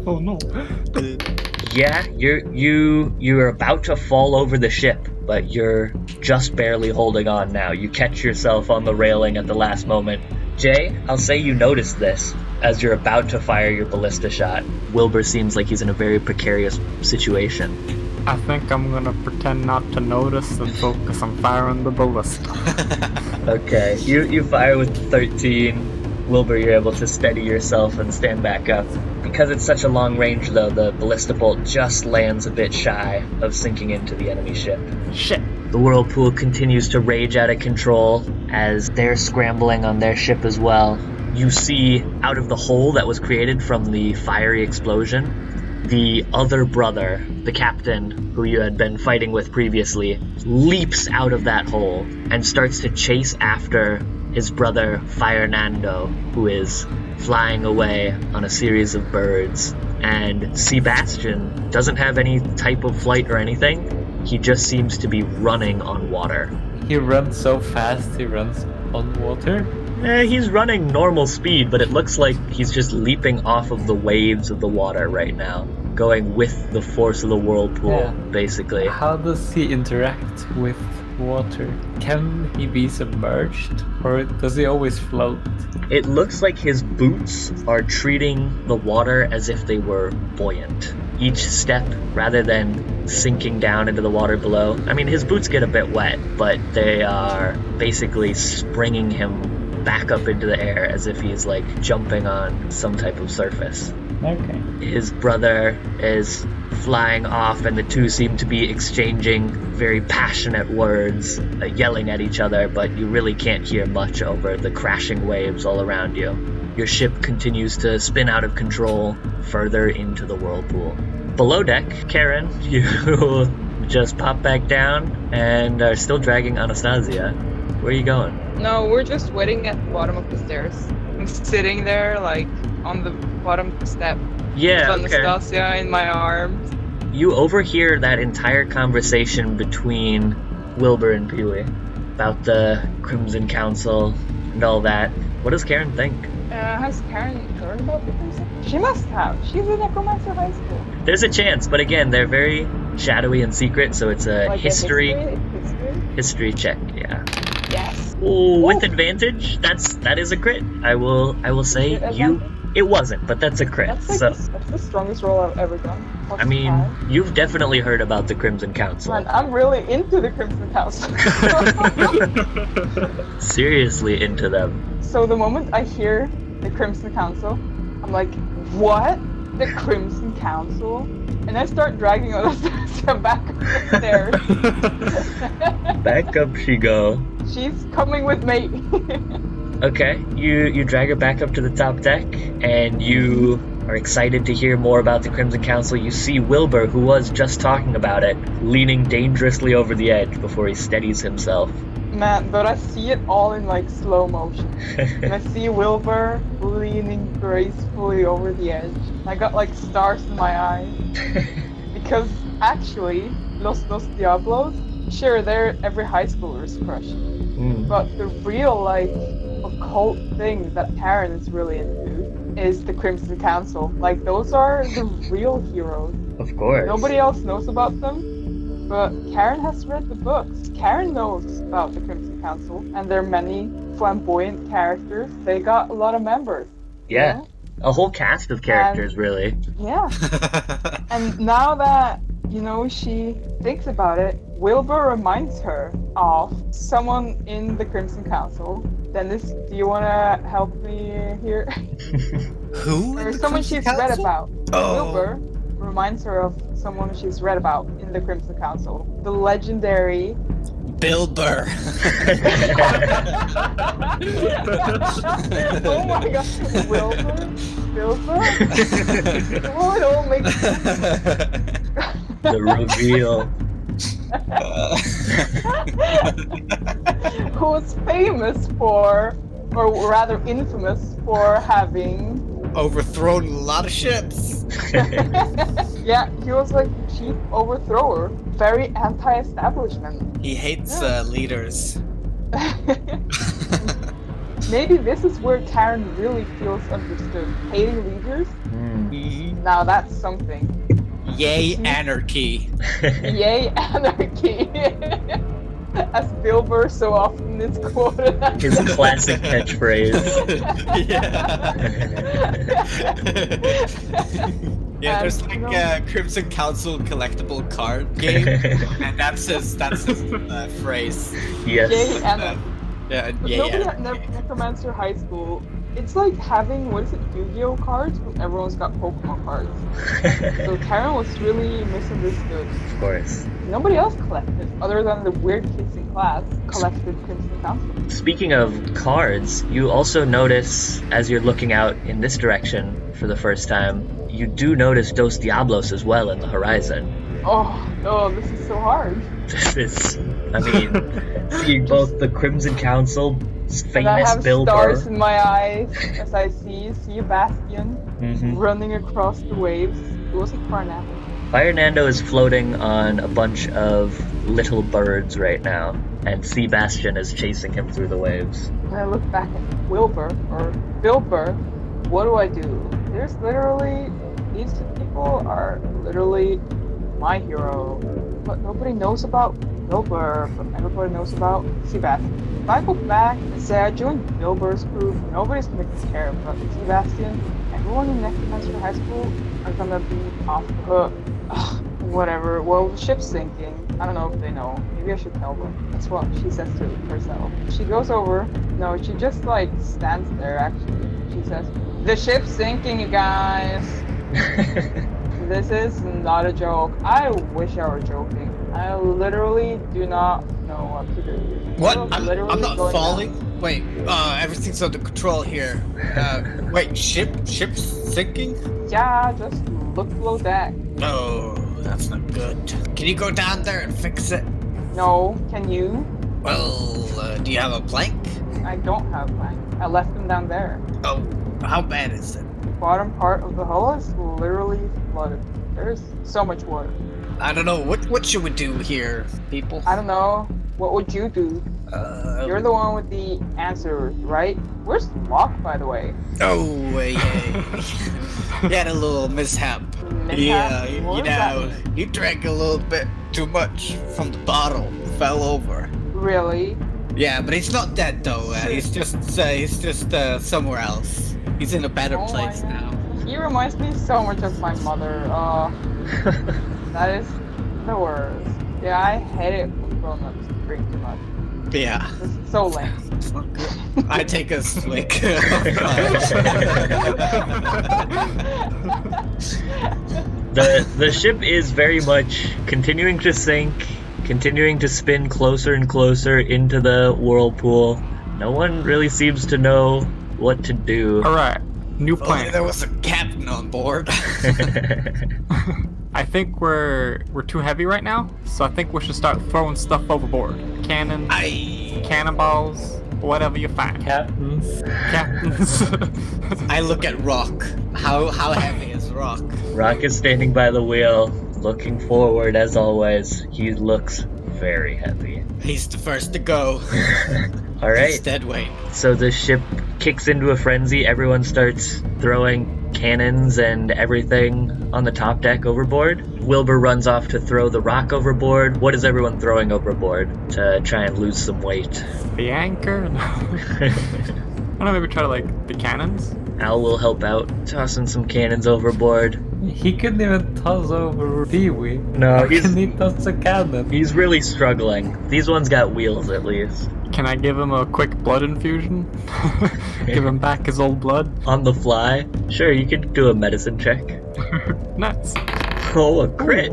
Oh no. Yeah, you're about to fall over the ship, but you're just barely holding on now. You catch yourself on the railing at the last moment. Jay, I'll say you notice this as you're about to fire your ballista shot. Wilbur seems like he's in a very precarious situation. I think I'm gonna pretend not to notice and focus on firing the ballista. Okay, you fire with 13. Wilbur, you're able to steady yourself and stand back up. Because it's such a long range, though, the ballista bolt just lands a bit shy of sinking into the enemy ship. Shit. The whirlpool continues to rage out of control as they're scrambling on their ship as well. You see, out of the hole that was created from the fiery explosion, the other brother, the captain who you had been fighting with previously, leaps out of that hole and starts to chase after his brother Fernando, who is flying away on a series of birds. And Sebastian doesn't have any type of flight or anything. He just seems to be running on water. He runs so fast, he runs on water? He's running normal speed, but it looks like he's just leaping off of the waves of the water right now, going with the force of the whirlpool, basically. How does he interact with water? Can he be submerged, or does he always float? It looks like his boots are treating the water as if they were buoyant. Each step, rather than sinking down into the water below. I mean, his boots get a bit wet, but they are basically springing him back up into the air as if he's like jumping on some type of surface. Okay. His brother is flying off, and the two seem to be exchanging very passionate words, yelling at each other, but you really can't hear much over the crashing waves all around you. Your ship continues to spin out of control further into the whirlpool. Below deck, Karen, you just pop back down and are still dragging Anastasia. Where are you going? No, we're just waiting at the bottom of the stairs. I'm sitting there, like, on the bottom step. Yeah, with Anastasia in my arms. You overhear that entire conversation between Wilbur and Pee-wee about the Crimson Council and all that. What does Karen think? Has Karen heard about the Crimson? She must have. She's in Necromancer High School. There's a chance, but again, they're very shadowy and secret, so it's a like history check, yeah. Yes. Ooh, with advantage? That is a crit. I will say you. It wasn't, but that's a crit. That's like that's the strongest roll I've ever done. I mean, you've definitely heard about the Crimson Council. Man, I'm really into the Crimson Council. Seriously into them. So the moment I hear the Crimson Council, I'm like, what? The Crimson Council? And I start dragging Anastasia back up the stairs. Back up she go. She's coming with me. Okay, you drag her back up to the top deck, and you are excited to hear more about the Crimson Council. You see Wilbur, who was just talking about it, leaning dangerously over the edge before he steadies himself. Man, but I see it all in like slow motion. And I see Wilbur leaning gracefully over the edge. I got like stars in my eyes. Because actually, Los Diablos, sure, they're every high schooler's crush. But the real like occult thing that Karen is really into is the Crimson Council. Like, those are the real heroes. Of course. Nobody else knows about them, but Karen has read the books. Karen knows about the Crimson Council, and their many flamboyant characters. They got a lot of members. Yeah, a whole cast of characters, really. Yeah. And now that, you know, she thinks about it, Wilbur reminds her of someone in the Crimson Council. Dennis, do you want to help me here? Who? Or someone she's read about. Wilbur reminds her of someone she's read about in the Crimson Council. The legendary... Bill Burr. Oh my god. Wilbur? Bill Burr? Oh, it all makes sense. The reveal. Who's famous for, or rather infamous for having overthrown a lot of ships. Yeah, he was like chief overthrower, very anti-establishment. He hates leaders. Maybe this is where Karen really feels understood. Hating leaders? Now that's something. Yay, anarchy. Yay, anarchy. As Bill Burr so often is quoted. His classic catchphrase. Yeah, there's like a Crimson Council collectible card game, and that's his phrase. Yes. Yay, anarchy. Yeah, Nobody at Necromancer High School, it's like having, what is it, Yu-Gi-Oh cards, but everyone's got Pokemon cards. So Karen was really misunderstood. Of course. Nobody else collected, other than the weird kids in class, collected Crimson Council. Speaking of cards, you also notice, as you're looking out in this direction for the first time, you do notice Dos Diablos as well in the horizon. Oh, this is so hard. This is, I mean, seeing both the Crimson Council, famous and I have Bill stars Burr. in my eyes as I see Sebastian running across the waves. It wasn't Fire Nando. Fire Nando is floating on a bunch of little birds right now, and Sebastian is chasing him through the waves. When I look back at Wilbur, or Bilber, what do? There's literally, these two people are literally my hero. But nobody knows about Wilbur, but everybody knows about Sebastian. If I go back and say I joined Wilbur's group, nobody's gonna care about Sebastian. Everyone in Necromancer High School are gonna be off the hook. Ugh, whatever. Well, the ship's sinking. I don't know if they know. Maybe I should tell them. That's what she says to herself. She goes over. No, she just like stands there actually. She says, "The ship's sinking, you guys." This is not a joke. I wish I were joking. I literally do not know what to do. What? I'm not falling. Down. Wait, everything's under control here. Wait, ship's sinking? Yeah, just look below deck. Oh, that's not good. Can you go down there and fix it? No, can you? Well, do you have a plank? I don't have a plank. I left them down there. Oh, how bad is it? Bottom part of the hull is literally flooded. There's so much water. I don't know. What should we do here, people? I don't know. What would you do? You're the one with the answers, right? Where's Locke, by the way? Oh, yeah. He had a little mishap. Yeah, you know, he drank a little bit too much from the bottle. Fell over. Really? Yeah, but he's not dead though. He's just somewhere else. He's in a better place now. He reminds me so much of my mother. That is the worst. Yeah, I hate it when grown-ups drink too much. Yeah. It's so lame. It's not good. I take a swig. The ship is very much continuing to sink, continuing to spin closer and closer into the whirlpool. No one really seems to know what to do. Alright, new plan. Only there was a captain on board. I think we're too heavy right now, so I think we should start throwing stuff overboard. Cannons, cannonballs, whatever you find. Captains. I look at Rock. How heavy is Rock? Rock is standing by the wheel, looking forward as always. He looks very heavy. He's the first to go. Alright. He's dead weight. So the ship kicks into a frenzy. Everyone starts throwing cannons and everything on the top deck overboard. Wilbur runs off to throw the rock overboard. What is everyone throwing overboard to try and lose some weight? The anchor? I don't know, maybe try to the cannons? Al will help out, tossing some cannons overboard. He couldn't even toss over Pee-wee. No, How can he toss a cannon? He's really struggling. These ones got wheels at least. Can I give him a quick blood infusion? Give him back his old blood? On the fly? Sure, you could do a medicine check. Nice. Oh, a crit.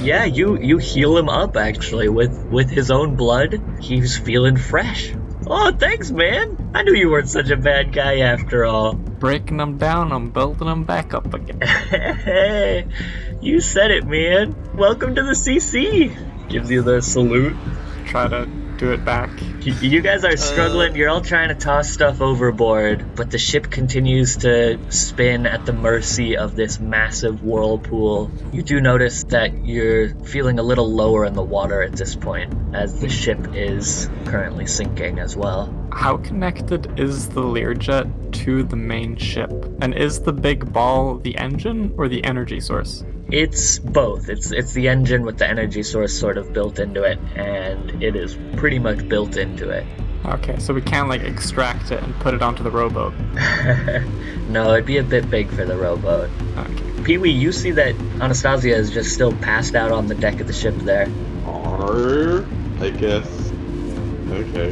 Yeah, you heal him up actually with his own blood. He's feeling fresh. Oh, thanks, man. I knew you weren't such a bad guy after all. Breaking them down, I'm building them back up again. Hey, you said it, man. Welcome to the CC. Gives you the salute. Try to do it back. You guys are struggling. You're all trying to toss stuff overboard, but the ship continues to spin at the mercy of this massive whirlpool. You do notice that you're feeling a little lower in the water at this point, as the ship is currently sinking as well. How connected is the Learjet to the main ship? And is the big ball the engine or the energy source? It's both. It's the engine with the energy source sort of built into it, and it is pretty much built into it. Okay, so we can't extract it and put it onto the rowboat. No, it'd be a bit big for the rowboat. Okay. Pee-wee, you see that Anastasia is just still passed out on the deck of the ship there. I guess. Okay.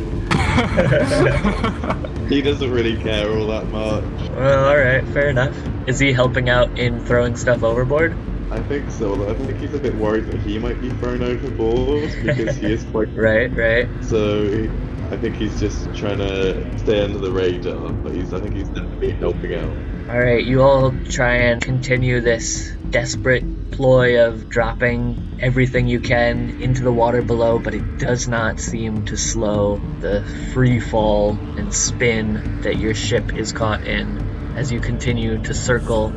He doesn't really care all that much. Well, alright, fair enough. Is he helping out in throwing stuff overboard? I think so, though. I think he's a bit worried that he might be thrown overboard because he is quite... Right. So, I think he's just trying to stay under the radar, but I think he's definitely helping out. Alright, you all try and continue this desperate ploy of dropping everything you can into the water below, but it does not seem to slow the free fall and spin that your ship is caught in. as you continue to circle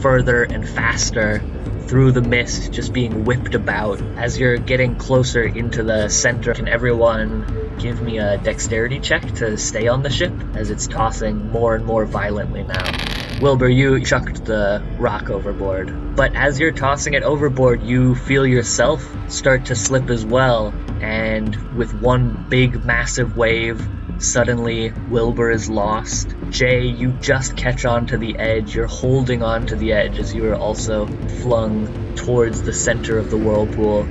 further and faster through the mist, just being whipped about. As you're getting closer into the center, can everyone give me a dexterity check to stay on the ship as it's tossing more and more violently now? Wilbur, you chucked the rock overboard, but as you're tossing it overboard, you feel yourself start to slip as well, and with one big massive wave, suddenly Wilbur is lost. Jay, you just catch on to the edge. You're holding on to the edge as you are also flung towards the center of the whirlpool.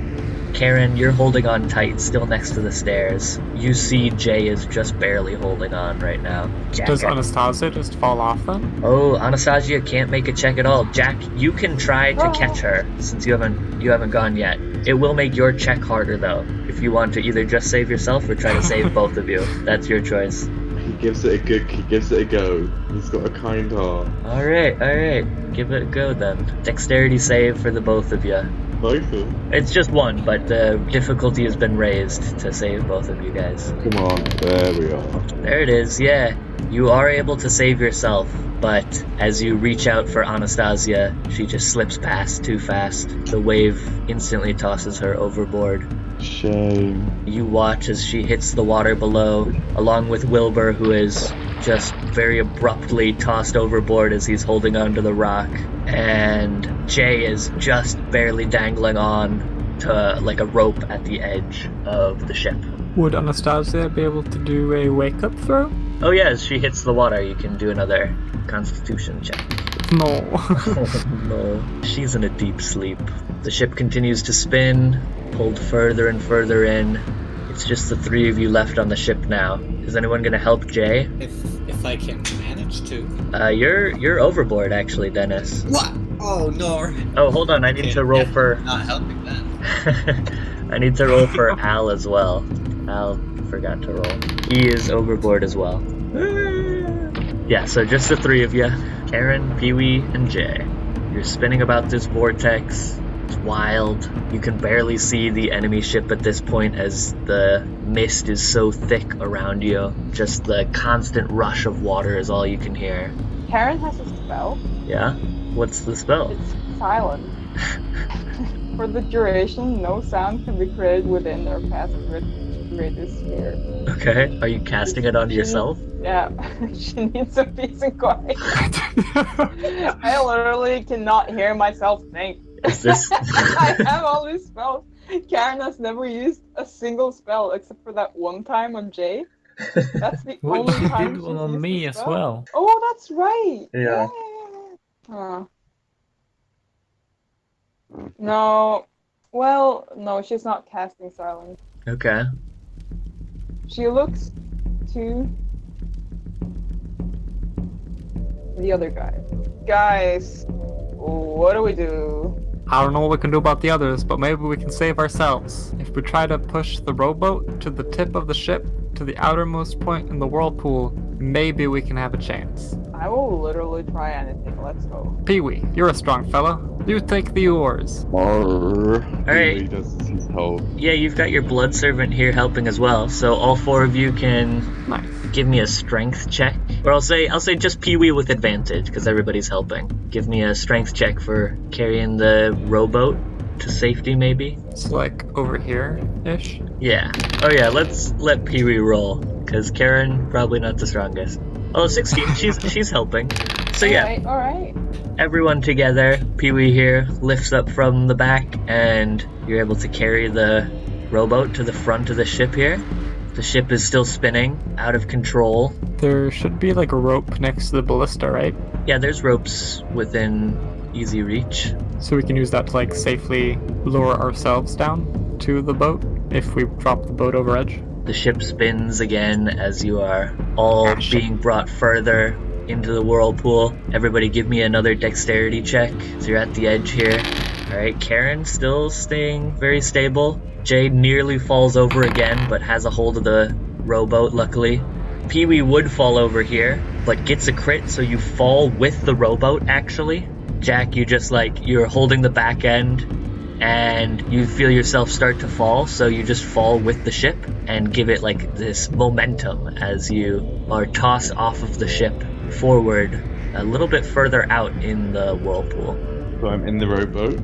Karen, you're holding on tight, still next to the stairs. You see Jay is just barely holding on right now. Jack, does Anastasia just fall off then? Oh, Anastasia can't make a check at all. Jack, you can try to catch her since you haven't gone yet. It will make your check harder though, if you want to either just save yourself or try to save both of you. That's your choice. He gives it a go. He's got a kind heart. Alright. Give it a go then. Dexterity save for the both of you. It's just one, but the difficulty has been raised to save both of you guys. Come on, there we are. There it is, yeah. You are able to save yourself, but as you reach out for Anastasia, she just slips past too fast. The wave instantly tosses her overboard. Shame. You watch as she hits the water below, along with Wilbur, who is just very abruptly tossed overboard as he's holding onto the rock, and Jay is just barely dangling on to like a rope at the edge of the ship. Would Anastasia be able to do a wake-up throw? Oh yeah, as she hits the water, you can do another Constitution check. No. No. She's in a deep sleep. The ship continues to spin, pulled further and further in. It's just the three of you left on the ship now. Is anyone gonna help Jay? If I can manage to. You're overboard actually, Dennis. What? Oh no. Oh, hold on. I need to roll for. Not helping then. I need to roll for Al as well. Al forgot to roll. He is overboard as well. Yeah, so just the three of you. Karen, Pee-wee, and Jay. You're spinning about this vortex. It's wild. You can barely see the enemy ship at this point as the mist is so thick around you. Just the constant rush of water is all you can hear. Karen has a spell. Yeah? What's the spell? It's silent. For the duration, no sound can be created within their passive radius sphere. Okay. Are you casting it onto yourself? Yeah. She needs some peace and quiet. I literally cannot hear myself think. Is this... I have all these spells. Karen has never used a single spell except for that one time on Jay. That's the Well, only you time did she's one on used me a as spell. well. Oh, that's right. Yeah. No. Well, no, she's not casting silence. Okay. She looks to the other guy. Guys, what do we do? I don't know what we can do about the others, but maybe we can save ourselves. If we try to push the rowboat to the tip of the ship, to the outermost point in the whirlpool, maybe we can have a chance. I will literally try anything. Let's go. Pee-wee, you're a strong fella. You take the oars. Alright. He does as he's told. Yeah, you've got your blood servant here helping as well, so all four of you can Nice. give me a strength check. Or I'll say just Pee-wee with advantage, because everybody's helping. Give me a strength check for carrying the rowboat to safety, maybe? It's like over here-ish. Yeah. Oh yeah, let's let Pee-wee roll, because Karen, probably not the strongest. Oh, 16, she's helping. So yeah. Alright. Everyone together, Pee-wee here lifts up from the back, and you're able to carry the rowboat to the front of the ship here. The ship is still spinning, out of control. There should be like a rope next to the ballista, right? Yeah, there's ropes within easy reach. So we can use that to like safely lower ourselves down to the boat if we drop the boat over edge. The ship spins again as you are all being brought further into the whirlpool. Everybody give me another dexterity check. So you're at the edge here. Alright, Karen still staying very stable. Jade nearly falls over again, but has a hold of the rowboat, luckily. Pee-wee would fall over here, but gets a crit, so you fall with the rowboat, actually. Jack, you're holding the back end, and you feel yourself start to fall, so you just fall with the ship, and give it like this momentum as you are tossed off of the ship forward a little bit further out in the whirlpool. So I'm in the rowboat?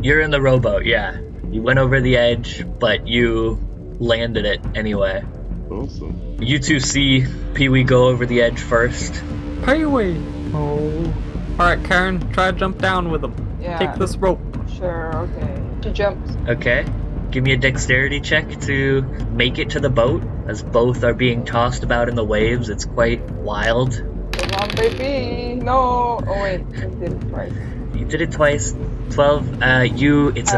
You're in the rowboat, yeah. You went over the edge, but you landed it anyway. Awesome. You two see Pee-wee go over the edge first. Pee-wee! Oh. Alright, Karen, try to jump down with him. Yeah. Take this rope. Sure, okay. She jumps. Okay. Give me a dexterity check to make it to the boat, as both are being tossed about in the waves. It's quite wild. Come on, baby! No! Oh wait, I did it twice. You did it twice. 12. It's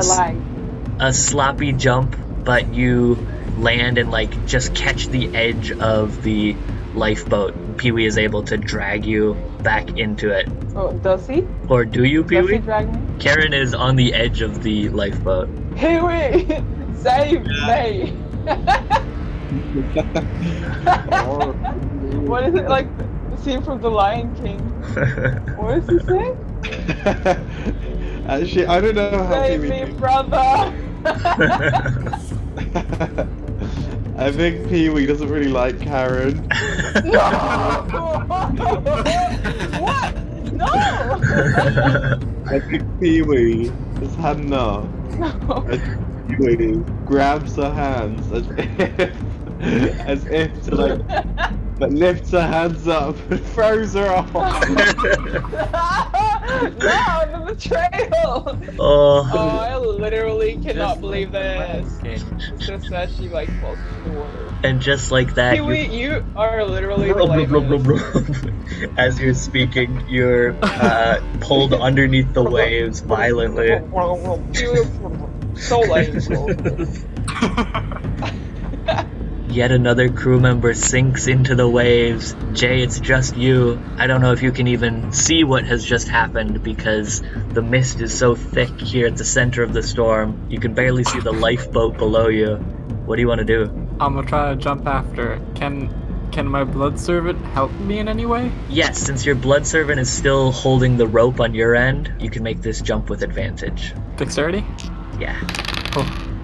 a sloppy jump, but you land and just catch the edge of the lifeboat. Pee-wee is able to drag you back into it. Oh, does he? Or do you, Pee-wee? Does he drag me? Karen is on the edge of the lifeboat. Pee-wee! Save me! What is it like? The scene from The Lion King. What is he saying? Actually, I don't know how Save me, brother! I think Pee-wee doesn't really like Karen. No! What? No! I think Pee-wee has had enough. No. Pee-wee grabs her hands as if to but lifts her hands up and throws her off. No, the betrayal! Oh. I literally cannot believe this. Just that she falls into the water. And just like that, Pee-wee, you are literally the lightning. as you're speaking, you're pulled underneath the waves violently. So lame. Yet another crew member sinks into the waves. Jay, it's just you. I don't know if you can even see what has just happened because the mist is so thick here at the center of the storm. You can barely see the lifeboat below you. What do you want to do? I'm gonna try to jump after it. Can my blood servant help me in any way? Yes, since your blood servant is still holding the rope on your end, you can make this jump with advantage. Dexterity? Yeah.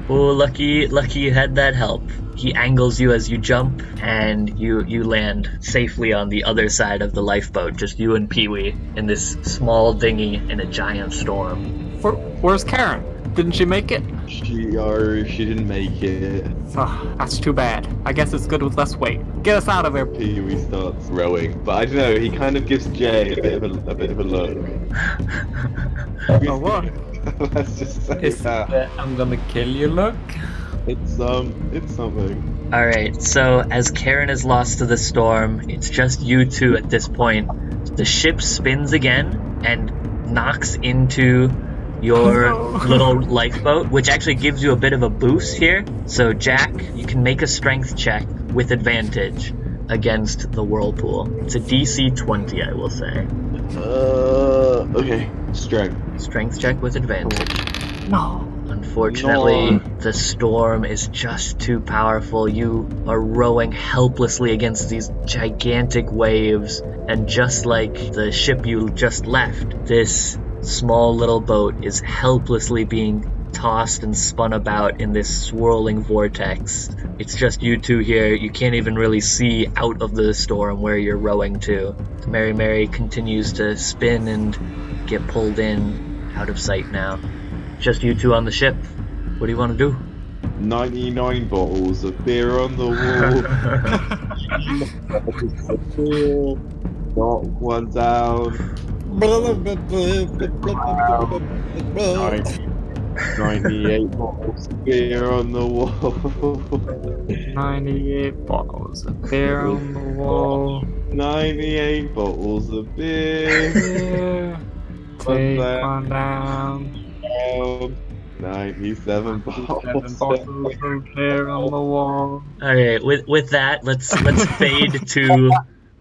Oh, lucky you had that help. He angles you as you jump, and you land safely on the other side of the lifeboat, just you and Pee-wee in this small dinghy in a giant storm. Where's Karen? Didn't she make it? She didn't make it. Oh, that's too bad. I guess it's good with less weight. Get us out of here. Pee-wee starts rowing, but I don't know. He kind of gives Jay a bit of a look. Oh, what? Let's just say Is that. I'm gonna kill you look? It's something. Alright, so as Karen is lost to the storm, it's just you two at this point. The ship spins again and knocks into your little lifeboat, which actually gives you a bit of a boost here. So Jack, you can make a strength check with advantage against the whirlpool. It's a DC 20, I will say. Okay. Strength check with advantage. No. Unfortunately, the storm is just too powerful. You are rowing helplessly against these gigantic waves, and just like the ship you just left, this small little boat is helplessly being tossed and spun about in this swirling vortex. It's just you two here. You can't even really see out of the storm where you're rowing to. Mary Mary continues to spin and get pulled in, out of sight now. Just you two on the ship. What do you want to do? 99 bottles of beer on the wall. Knock one down. 98 bottles of beer on the wall. 98 bottles of beer on the wall. 98 bottles of beer. Take one down. 97 bottles of beer on the wall. Alright, with that, let's fade to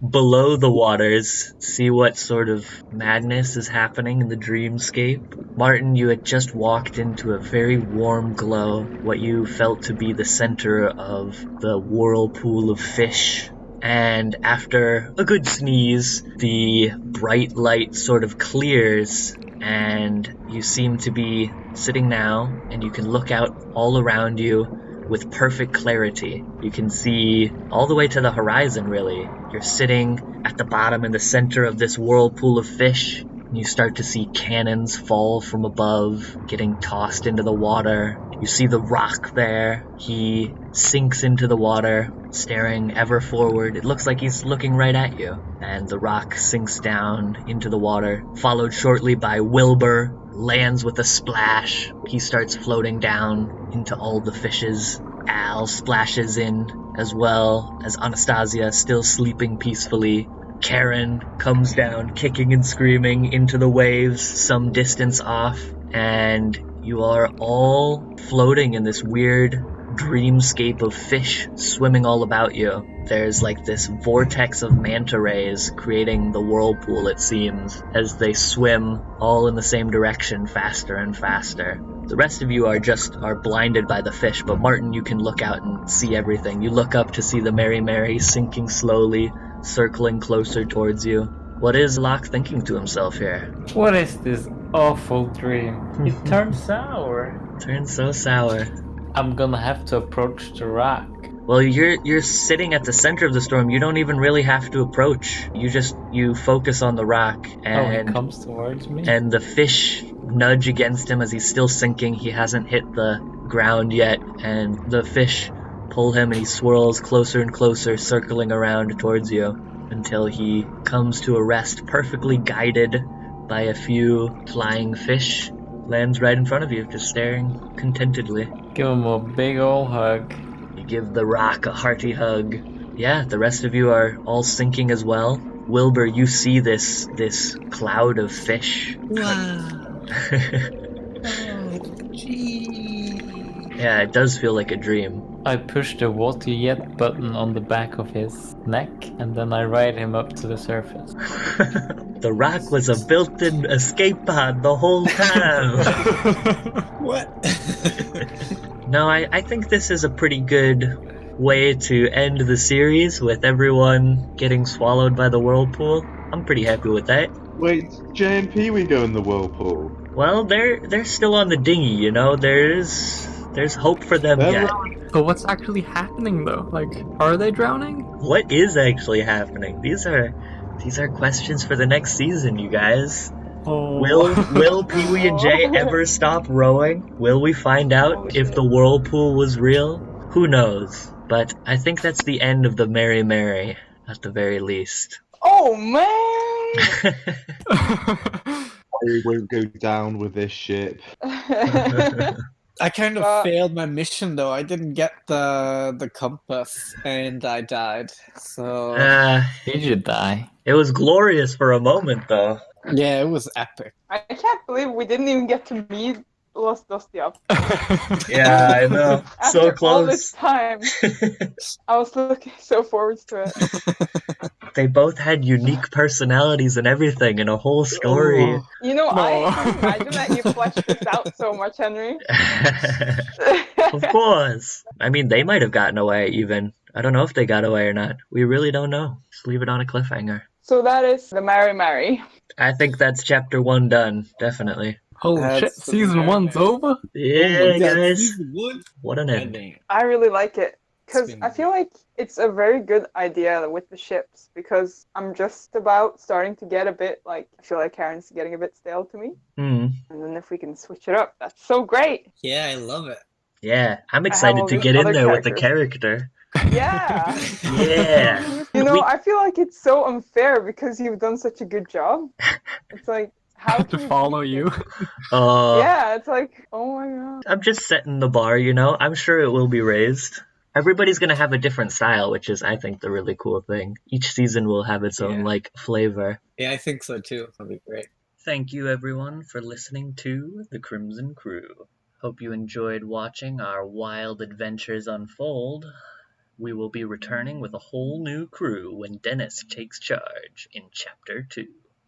below the waters, see what sort of madness is happening in the dreamscape. Martin, you had just walked into a very warm glow, what you felt to be the center of the whirlpool of fish. And after a good sneeze, the bright light sort of clears, and you seem to be sitting now, and you can look out all around you with perfect clarity. You can see all the way to the horizon, really. You're sitting at the bottom in the center of this whirlpool of fish. You start to see cannons fall from above, getting tossed into the water. You see the rock there. He sinks into the water, staring ever forward. It looks like he's looking right at you. And the rock sinks down into the water, followed shortly by Wilbur, lands with a splash. He starts floating down into all the fishes. Al splashes in as well as Anastasia, still sleeping peacefully. Karen comes down, kicking and screaming into the waves some distance off, and you are all floating in this weird dreamscape of fish swimming all about you. There's like this vortex of manta rays creating the whirlpool, it seems, as they swim all in the same direction, faster and faster. The rest of you are blinded by the fish, but Martin, you can look out and see everything. You look up to see the Mary Mary sinking slowly, circling closer towards you. What is Locke thinking to himself here? What is this awful dream? It turned sour. Turns so sour. I'm gonna have to approach the rock. Well, you're sitting at the center of the storm. You don't even really have to approach. You focus on the rock, and he comes towards me. And the fish nudge against him as he's still sinking. He hasn't hit the ground yet, and the fish pull him, and he swirls closer and closer, circling around towards you until he comes to a rest, perfectly guided by a few flying fish. Lands right in front of you, just staring contentedly. Give him a big ol' hug. You give the rock a hearty hug. Yeah, the rest of you are all sinking as well. Wilbur, you see this cloud of fish. Wow. Yeah, it does feel like a dream. I push the water jet button on the back of his neck, and then I ride him up to the surface. The rock was a built-in escape pod the whole time. What? No, I think this is a pretty good way to end the series with everyone getting swallowed by the whirlpool. I'm pretty happy with that. Wait, Jay and Pee Wee go in the whirlpool? Well, they're still on the dinghy, you know. There's hope for them yet. So what's actually happening though? Like, are they drowning? What is actually happening? These are questions for the next season, you guys. Oh. Will Pee Wee and Jay ever stop rowing? Will we find out if the whirlpool was real? Who knows? But I think that's the end of the Mary Mary, at the very least. Oh man! We won't go down with this ship. I kind of failed my mission though. I didn't get the compass and I died. So Did you die? It was glorious for a moment though. yeah, it was epic. I can't believe we didn't even get to meet Los Dostiap. Yeah, I know. So After all this close. time, I was looking so forward to it. They both had unique personalities and everything, and a whole story. Oh. You know, No. I can imagine that you fleshed this out so much, Henry. Of course. I mean, they might have gotten away even. I don't know if they got away or not. We really don't know. Just leave it on a cliffhanger. So that is the Mary Mary. I think that's chapter 1 done, definitely. Holy That's shit, the season Mary 1's Mary. over? Yeah, guys. Season 1? What an end. I really like it. Because It's been- I feel like it's a very good idea with the ships. Because I'm just about starting to get a bit like, I feel like Karen's getting a bit stale to me. Mm. And then if we can switch it up, that's so great. Yeah, I love it. Yeah, I'm all excited to these get in other there with the characters. character. Yeah. Yeah. You know, We- I feel like it's so unfair because you've done such a good job. It's like, how To can you follow beat you. it? Uh, Yeah, it's like, oh my god. I'm just setting the bar, you know? I'm sure it will be raised. Everybody's going to have a different style, which is, I think, the really cool thing. Each season will have its own, Yeah. flavor. Yeah, I think so too. That'll be great. Thank you, everyone, for listening to The Crimson Crew. Hope you enjoyed watching our wild adventures unfold. We will be returning with a whole new crew when Dennis takes charge in Chapter 2.